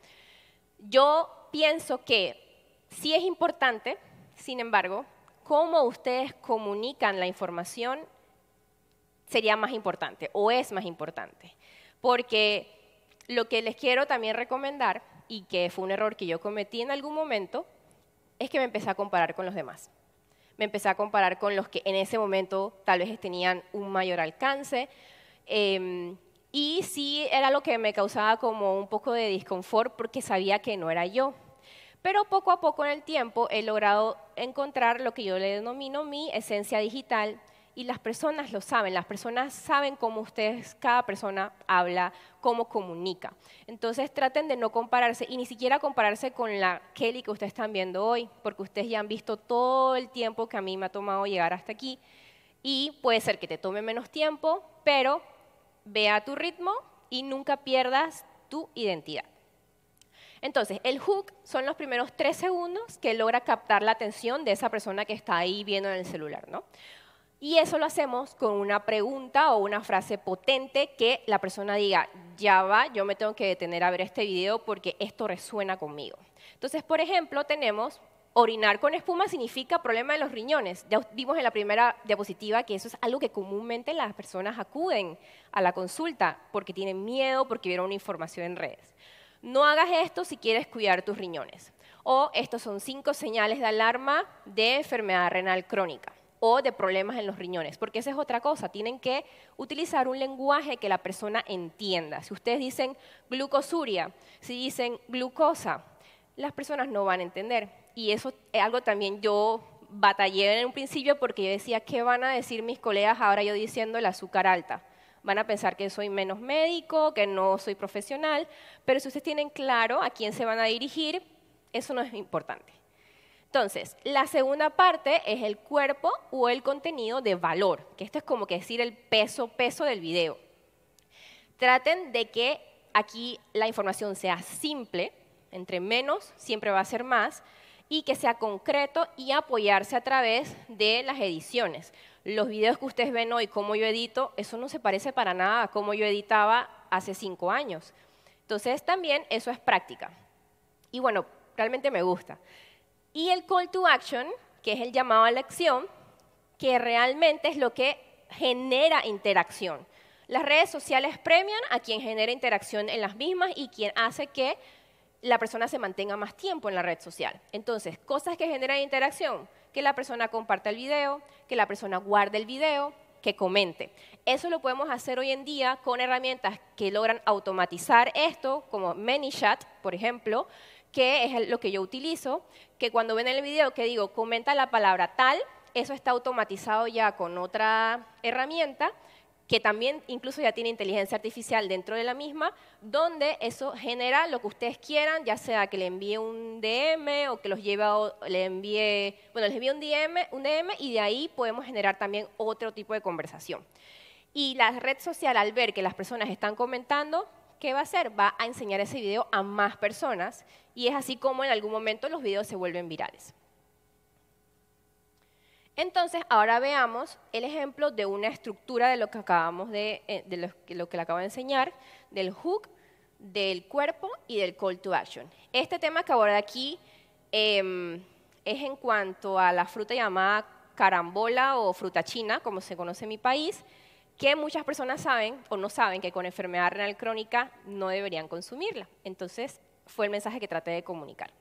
yo pienso que sí es importante, sin embargo, cómo ustedes comunican la información sería más importante o es más importante. Porque lo que les quiero también recomendar, y que fue un error que yo cometí en algún momento, es que me empecé a comparar con los demás. Me empecé a comparar con los que en ese momento tal vez tenían un mayor alcance, y sí era lo que me causaba como un poco de disconfort porque sabía que no era yo. Pero poco a poco en el tiempo he logrado encontrar lo que yo le denomino mi esencia digital, y las personas lo saben, las personas saben cómo ustedes, cada persona habla, cómo comunica. Entonces traten de no compararse, y ni siquiera compararse con la Kelly que ustedes están viendo hoy, porque ustedes ya han visto todo el tiempo que a mí me ha tomado llegar hasta aquí, y puede ser que te tome menos tiempo, pero ve a tu ritmo y nunca pierdas tu identidad. Entonces, el hook son los primeros 3 segundos que logra captar la atención de esa persona que está ahí viendo en el celular, ¿no? Y eso lo hacemos con una pregunta o una frase potente que la persona diga, ya va, yo me tengo que detener a ver este video porque esto resuena conmigo. Entonces, por ejemplo, tenemos orinar con espuma significa problema de los riñones. Ya vimos en la primera diapositiva que eso es algo que comúnmente las personas acuden a la consulta porque tienen miedo, porque vieron una información en redes. No hagas esto si quieres cuidar tus riñones. O estos son 5 señales de alarma de enfermedad renal crónica o de problemas en los riñones, porque esa es otra cosa, tienen que utilizar un lenguaje que la persona entienda. Si ustedes dicen glucosuria, si dicen glucosa, las personas no van a entender. Y eso es algo también yo batallé en un principio porque yo decía, ¿qué van a decir mis colegas ahora yo diciendo el azúcar alta? Van a pensar que soy menos médico, que no soy profesional, pero si ustedes tienen claro a quién se van a dirigir, eso no es importante. Entonces, la segunda parte es el cuerpo o el contenido de valor, que esto es como que decir el peso del video. Traten de que aquí la información sea simple, entre menos siempre va a ser más, y que sea concreto y apoyarse a través de las ediciones. Los videos que ustedes ven hoy, cómo yo edito, eso no se parece para nada a cómo yo editaba hace 5 años. Entonces, también eso es práctica. Y bueno, realmente me gusta. Y el call to action, que es el llamado a la acción, que realmente es lo que genera interacción. Las redes sociales premian a quien genera interacción en las mismas y quien hace que la persona se mantenga más tiempo en la red social. Entonces, cosas que generan interacción, que la persona comparta el video, que la persona guarde el video, que comente. Eso lo podemos hacer hoy en día con herramientas que logran automatizar esto, como ManyChat, por ejemplo, que es lo que yo utilizo, que cuando ven el video que digo, comenta la palabra tal, eso está automatizado ya con otra herramienta, que también incluso ya tiene inteligencia artificial dentro de la misma, donde eso genera lo que ustedes quieran, ya sea que le envíe un DM o que los lleve les envíe un DM y de ahí podemos generar también otro tipo de conversación. Y la red social, al ver que las personas están comentando, ¿qué va a hacer? Va a enseñar ese video a más personas y es así como en algún momento los videos se vuelven virales. Entonces, ahora veamos el ejemplo de una estructura de lo que acabamos lo que le acabo de enseñar, del hook, del cuerpo y del call to action. Este tema que aborda aquí es en cuanto a la fruta llamada carambola o fruta china, como se conoce en mi país, que muchas personas saben o no saben que con enfermedad renal crónica no deberían consumirla. Entonces, fue el mensaje que traté de comunicar.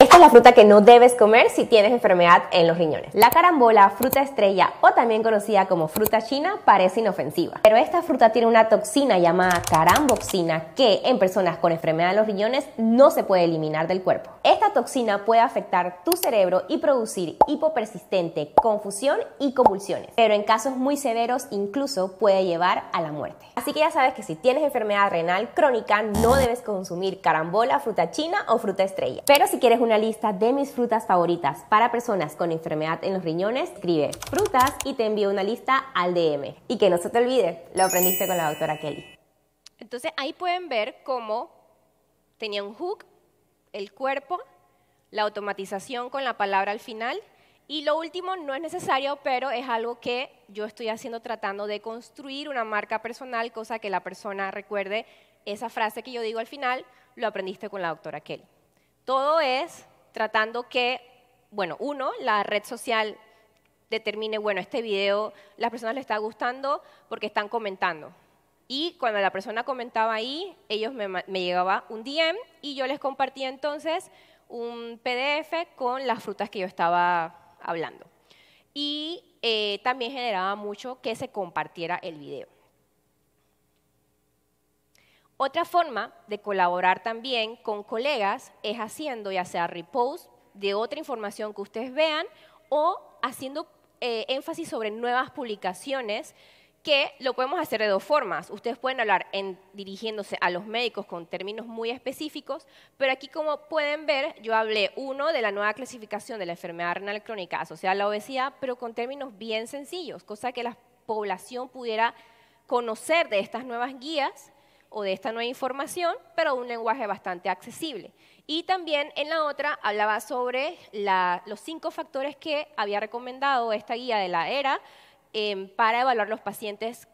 Esta es la fruta que no debes comer si tienes enfermedad en los riñones. La carambola, fruta estrella o también conocida como fruta china, parece inofensiva. Pero esta fruta tiene una toxina llamada caramboxina que en personas con enfermedad en los riñones no se puede eliminar del cuerpo. Esta toxina puede afectar tu cerebro y producir hipopersistente, confusión y convulsiones. Pero en casos muy severos incluso puede llevar a la muerte. Así que ya sabes que si tienes enfermedad renal crónica no debes consumir carambola, fruta china o fruta estrella. Pero si quieres una lista de mis frutas favoritas para personas con enfermedad en los riñones, escribe frutas y te envío una lista al DM. Y que no se te olvide, lo aprendiste con la doctora Kelly. Entonces ahí pueden ver cómo tenía un hook, el cuerpo, la automatización con la palabra al final y lo último no es necesario, pero es algo que yo estoy haciendo tratando de construir una marca personal, cosa que la persona recuerde esa frase que yo digo al final, lo aprendiste con la doctora Kelly. Todo es tratando que, bueno, la red social determine, bueno, este video las personas les está gustando porque están comentando. Y cuando la persona comentaba ahí, ellos me llegaba un DM y yo les compartía entonces un PDF con las frutas que yo estaba hablando. Y también generaba mucho que se compartiera el video. Otra forma de colaborar también con colegas es haciendo ya sea repost de otra información que ustedes vean o haciendo énfasis sobre nuevas publicaciones que lo podemos hacer de 2 formas. Ustedes pueden hablar dirigiéndose a los médicos con términos muy específicos, pero aquí como pueden ver, yo hablé de la nueva clasificación de la enfermedad renal crónica asociada a la obesidad, pero con términos bien sencillos, cosa que la población pudiera conocer de estas nuevas guías o de esta nueva información, pero de un lenguaje bastante accesible. Y también en la otra hablaba sobre los 5 factores que había recomendado esta guía de la ERA para evaluar los pacientes,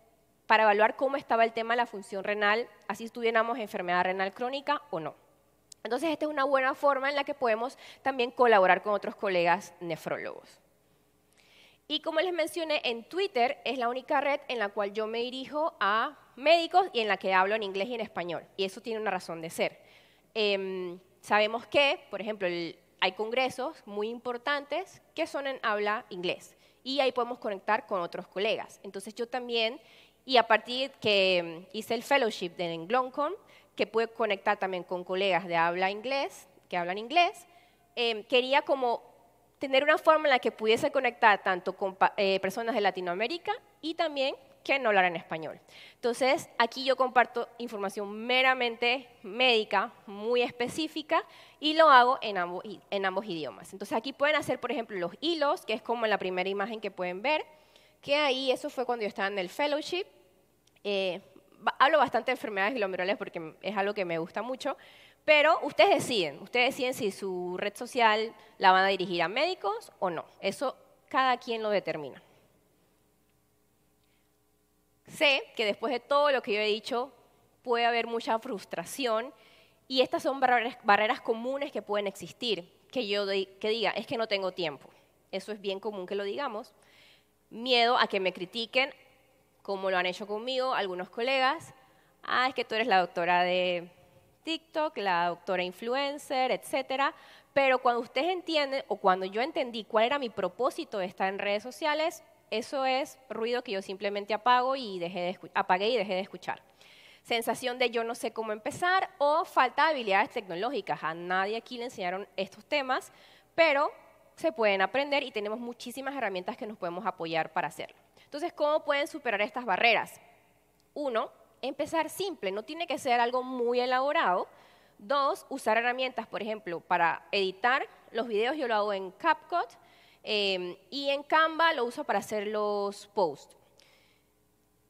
para evaluar cómo estaba el tema de la función renal, así tuviéramos enfermedad renal crónica o no. Entonces, esta es una buena forma en la que podemos también colaborar con otros colegas nefrólogos. Y como les mencioné, en Twitter es la única red en la cual yo me dirijo a médicos y en la que hablo en inglés y en español. Y eso tiene una razón de ser. sabemos que, por ejemplo, hay congresos muy importantes que son en habla inglés y ahí podemos conectar con otros colegas. Entonces yo también, y a partir que hice el fellowship en Gloncon, que pude conectar también con colegas de habla inglés, que hablan inglés, quería como tener una forma en la que pudiese conectar tanto con personas de Latinoamérica y también que no hablaran español. Entonces, aquí yo comparto información meramente médica, muy específica, y lo hago en ambos idiomas. Entonces, aquí pueden hacer, por ejemplo, los hilos, que es como la primera imagen que pueden ver, que ahí, eso fue cuando yo estaba en el fellowship. Hablo bastante de enfermedades glomerulares porque es algo que me gusta mucho, pero ustedes deciden si su red social la van a dirigir a médicos o no. Eso cada quien lo determina. Sé que después de todo lo que yo he dicho, puede haber mucha frustración y estas son barreras comunes que pueden existir. Que diga, es que no tengo tiempo. Eso es bien común que lo digamos. Miedo a que me critiquen, como lo han hecho conmigo algunos colegas. Es que tú eres la doctora de TikTok, la doctora influencer, etc. Pero cuando ustedes entienden, o cuando yo entendí cuál era mi propósito de estar en redes sociales, eso es ruido que yo simplemente apagué y dejé de escuchar. Sensación de yo no sé cómo empezar o falta de habilidades tecnológicas. A nadie aquí le enseñaron estos temas, pero se pueden aprender y tenemos muchísimas herramientas que nos podemos apoyar para hacerlo. Entonces, ¿cómo pueden superar estas barreras? 1, empezar simple, no tiene que ser algo muy elaborado. 2, usar herramientas, por ejemplo, para editar los videos, yo lo hago en CapCut, y en Canva lo uso para hacer los posts.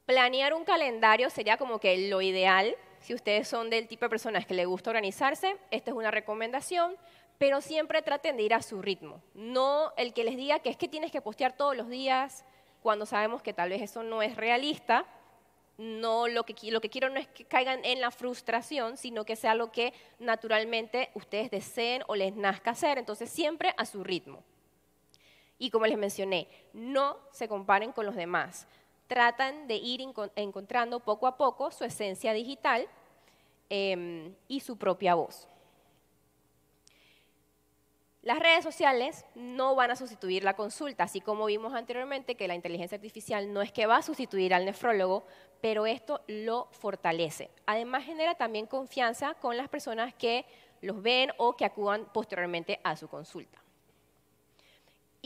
Planear un calendario sería como que lo ideal. Si ustedes son del tipo de personas que les gusta organizarse, esta es una recomendación, pero siempre traten de ir a su ritmo. No el que les diga que es que tienes que postear todos los días, cuando sabemos que tal vez eso no es realista. No, lo que quiero no es que caigan en la frustración, sino que sea lo que naturalmente ustedes deseen o les nazca hacer. Entonces, siempre a su ritmo. Y como les mencioné, no se comparen con los demás. Tratan de ir encontrando poco a poco su esencia digital y su propia voz. Las redes sociales no van a sustituir la consulta, así como vimos anteriormente que la inteligencia artificial no es que va a sustituir al nefrólogo, pero esto lo fortalece. Además, genera también confianza con las personas que los ven o que acudan posteriormente a su consulta.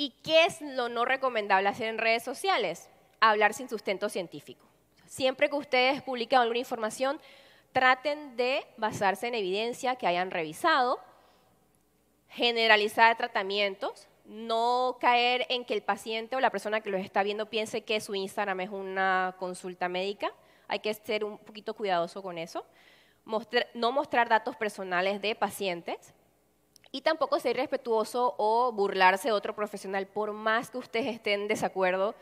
¿Y qué es lo no recomendable hacer en redes sociales? Hablar sin sustento científico. Siempre que ustedes publiquen alguna información, traten de basarse en evidencia que hayan revisado, generalizar tratamientos, no caer en que el paciente o la persona que los está viendo piense que su Instagram es una consulta médica. Hay que ser un poquito cuidadoso con eso. No mostrar datos personales de pacientes. Y tampoco ser irrespetuoso o burlarse de otro profesional, por más que ustedes estén en desacuerdo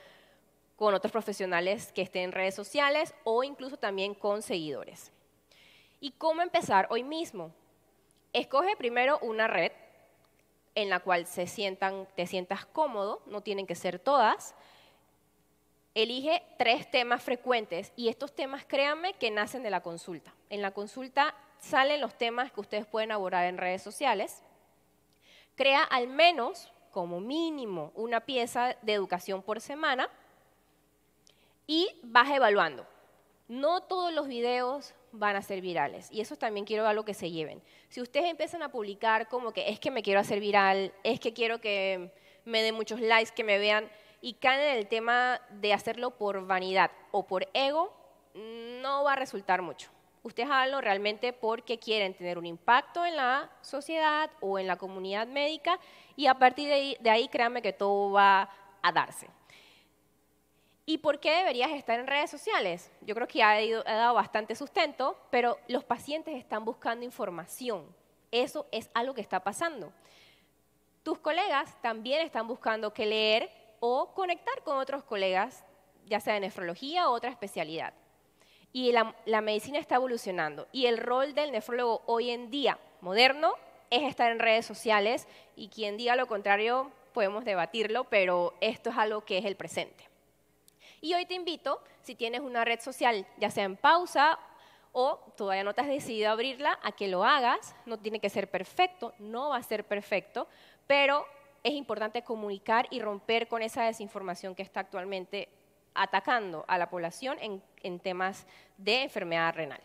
con otros profesionales que estén en redes sociales o incluso también con seguidores. ¿Y cómo empezar hoy mismo? Escoge primero una red en la cual te sientas cómodo, no tienen que ser todas. Elige 3 temas frecuentes y estos temas, créanme, que nacen de la consulta. En la consulta salen los temas que ustedes pueden abordar en redes sociales. Crea al menos, como mínimo, una pieza de educación por semana y vas evaluando. No todos los videos van a ser virales y eso también quiero algo que se lleven. Si ustedes empiezan a publicar como que es que me quiero hacer viral, es que quiero que me den muchos likes, que me vean y caen en el tema de hacerlo por vanidad o por ego, no va a resultar mucho. Ustedes háganlo realmente porque quieren tener un impacto en la sociedad o en la comunidad médica y a partir de ahí créanme que todo va a darse. ¿Y por qué deberías estar en redes sociales? Yo creo que he dado bastante sustento, pero los pacientes están buscando información. Eso es algo que está pasando. Tus colegas también están buscando qué leer o conectar con otros colegas, ya sea de nefrología o otra especialidad. Y la medicina está evolucionando. Y el rol del nefrólogo hoy en día, moderno, es estar en redes sociales. Y quien diga lo contrario, podemos debatirlo, pero esto es algo que es el presente. Y hoy te invito, si tienes una red social, ya sea en pausa o todavía no te has decidido abrirla, a que lo hagas. No tiene que ser perfecto, no va a ser perfecto, pero es importante comunicar y romper con esa desinformación que está actualmente atacando a la población en temas de enfermedad renal.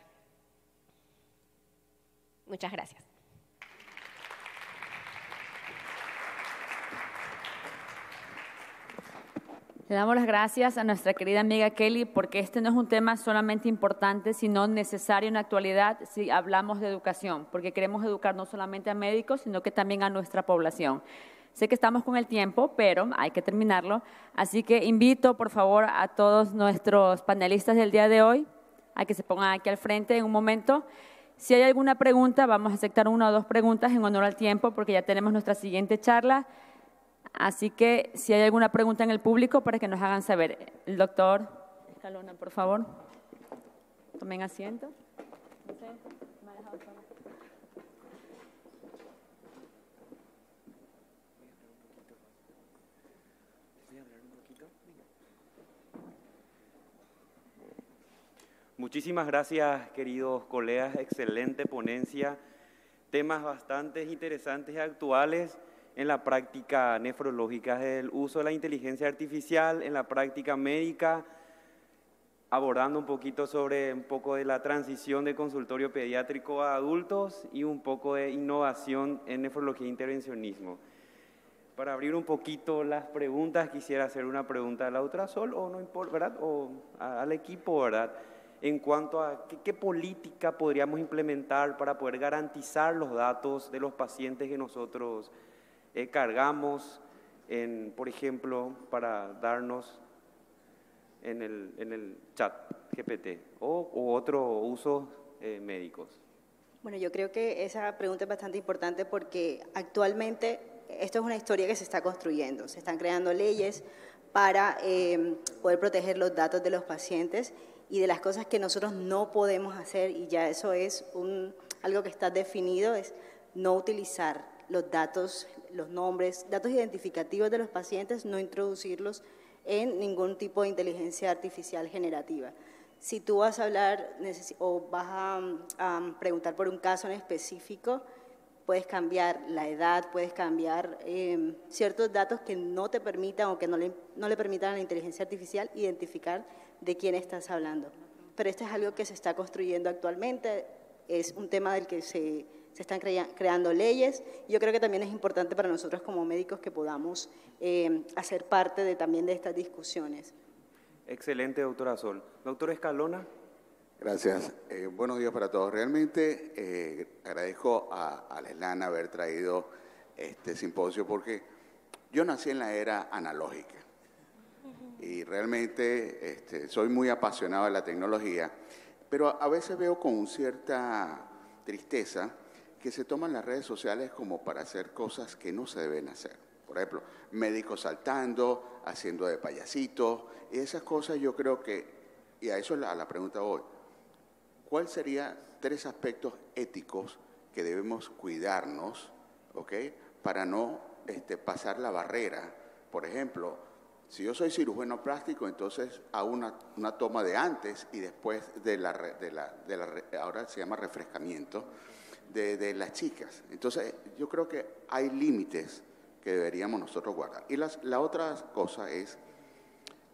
Muchas gracias. Le damos las gracias a nuestra querida amiga Kelly, porque este no es un tema solamente importante, sino necesario en la actualidad si hablamos de educación, porque queremos educar no solamente a médicos, sino que también a nuestra población. Sé que estamos con el tiempo, pero hay que terminarlo, así que invito, por favor, a todos nuestros panelistas del día de hoy a que se pongan aquí al frente en un momento. Si hay alguna pregunta, vamos a aceptar 1 o 2 preguntas en honor al tiempo, porque ya tenemos nuestra siguiente charla. Así que si hay alguna pregunta en el público, para que nos hagan saber. El doctor Escalona, por favor, tomen asiento. Muchísimas gracias, queridos colegas. Excelente ponencia. Temas bastante interesantes y actuales en la práctica nefrológica, el uso de la inteligencia artificial en la práctica médica, abordando un poquito sobre un poco de la transición de consultorio pediátrico a adultos y un poco de innovación en nefrología e intervencionismo. Para abrir un poquito las preguntas, quisiera hacer una pregunta a la doctora Sol, o no importa, ¿verdad? O al equipo, ¿verdad? En cuanto a qué política podríamos implementar para poder garantizar los datos de los pacientes que nosotros cargamos, por ejemplo, para darnos en el chat GPT o otros usos médicos. Bueno, yo creo que esa pregunta es bastante importante porque actualmente esto es una historia que se está construyendo. Se están creando leyes para poder proteger los datos de los pacientes y de las cosas que nosotros no podemos hacer, y ya eso es algo que está definido, es no utilizar los datos, los nombres, datos identificativos de los pacientes, no introducirlos en ningún tipo de inteligencia artificial generativa. Si tú vas a hablar o vas a preguntar por un caso en específico, puedes cambiar la edad, puedes cambiar ciertos datos que no te permitan o que no le permitan a la inteligencia artificial identificar de quién estás hablando. Pero esto es algo que se está construyendo actualmente, es un tema del que se están creando leyes. Yo creo que también es importante para nosotros como médicos que podamos hacer parte también de estas discusiones. Excelente, doctora Sol. Doctor Escalona. Gracias. Buenos días para todos. Realmente agradezco a Leslana haber traído este simposio porque yo nací en la era analógica y realmente soy muy apasionado de la tecnología, pero a veces veo con cierta tristeza que se toman las redes sociales como para hacer cosas que no se deben hacer. Por ejemplo, médicos saltando, haciendo de payasitos, y esas cosas yo creo que, y a eso la pregunta hoy, ¿cuál serían 3 aspectos éticos que debemos cuidarnos, ¿okay? Para no pasar la barrera? Por ejemplo, si yo soy cirujano plástico, entonces hago una toma de antes y después ahora se llama refrescamiento, de las chicas. Entonces, yo creo que hay límites que deberíamos nosotros guardar. Y la otra cosa es,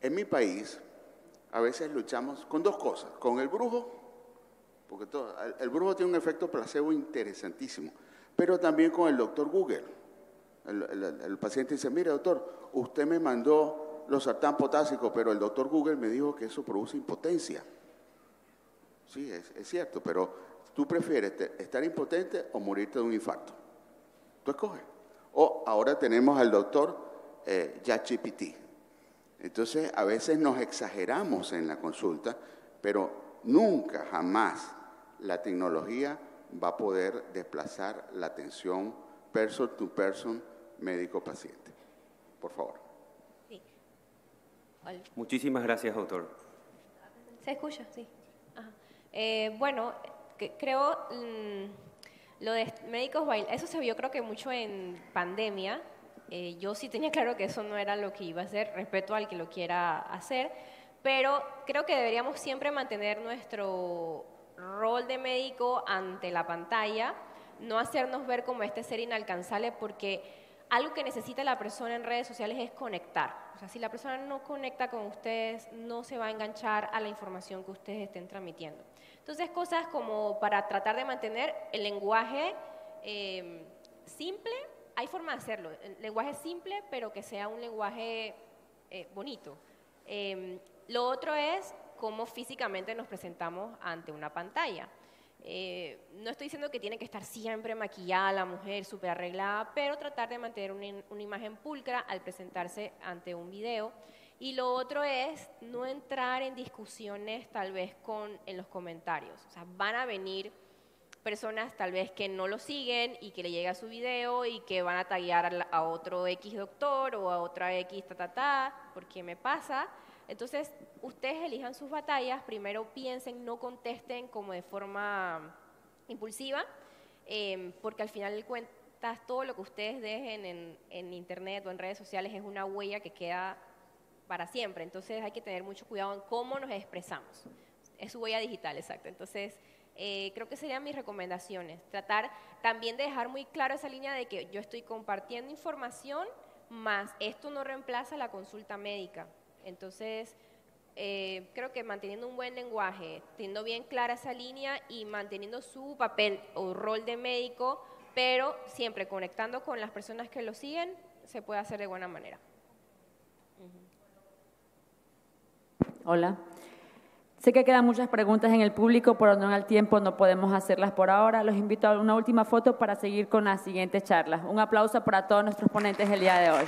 en mi país, a veces luchamos con 2 cosas, con el brujo, porque el brujo tiene un efecto placebo interesantísimo, pero también con el doctor Google. El paciente dice, mire doctor, usted me mandó los sartán potásicos, pero el doctor Google me dijo que eso produce impotencia. Sí, es cierto, pero ¿tú prefieres estar impotente o morirte de un infarto? Tú escoges. O ahora tenemos al doctor ChatGPT. Entonces, a veces nos exageramos en la consulta, pero nunca, jamás, la tecnología va a poder desplazar la atención person to person, médico-paciente. Por favor. Sí. Muchísimas gracias, doctor. ¿Se escucha? Sí. Ajá. Bueno, creo lo de médicos bailar, eso se vio creo que mucho en pandemia. Yo sí tenía claro que eso no era lo que iba a hacer, respeto al que lo quiera hacer, pero creo que deberíamos siempre mantener rol de médico ante la pantalla, no hacernos ver como este ser inalcanzable, porque algo que necesita la persona en redes sociales es conectar. O sea, si la persona no conecta con ustedes, no se va a enganchar a la información que ustedes estén transmitiendo. Entonces, cosas como para tratar de mantener el lenguaje simple, hay forma de hacerlo, el lenguaje simple, pero que sea un lenguaje bonito. Lo otro es cómo físicamente nos presentamos ante una pantalla. No estoy diciendo que tiene que estar siempre maquillada la mujer, súper arreglada, pero tratar de mantener una imagen pulcra al presentarse ante un video. Y lo otro es no entrar en discusiones tal vez en los comentarios. O sea, van a venir personas tal vez que no lo siguen y que le llega su video y que van a taguear a otro X doctor o a otra X porque me pasa. Entonces, ustedes elijan sus batallas, primero piensen, no contesten como de forma impulsiva, porque al final de cuentas todo lo que ustedes dejen en internet o en redes sociales es una huella que queda para siempre. Entonces hay que tener mucho cuidado en cómo nos expresamos. Es su huella digital, exacto. Entonces, creo que serían mis recomendaciones. Tratar también de dejar muy claro esa línea de que yo estoy compartiendo información, más esto no reemplaza la consulta médica. Entonces, creo que manteniendo un buen lenguaje, teniendo bien clara esa línea y manteniendo su papel o rol de médico, pero siempre conectando con las personas que lo siguen, se puede hacer de buena manera. Hola. Sé que quedan muchas preguntas en el público, pero no en el tiempo, no podemos hacerlas por ahora. Los invito a una última foto para seguir con la siguiente charla. Un aplauso para todos nuestros ponentes el día de hoy.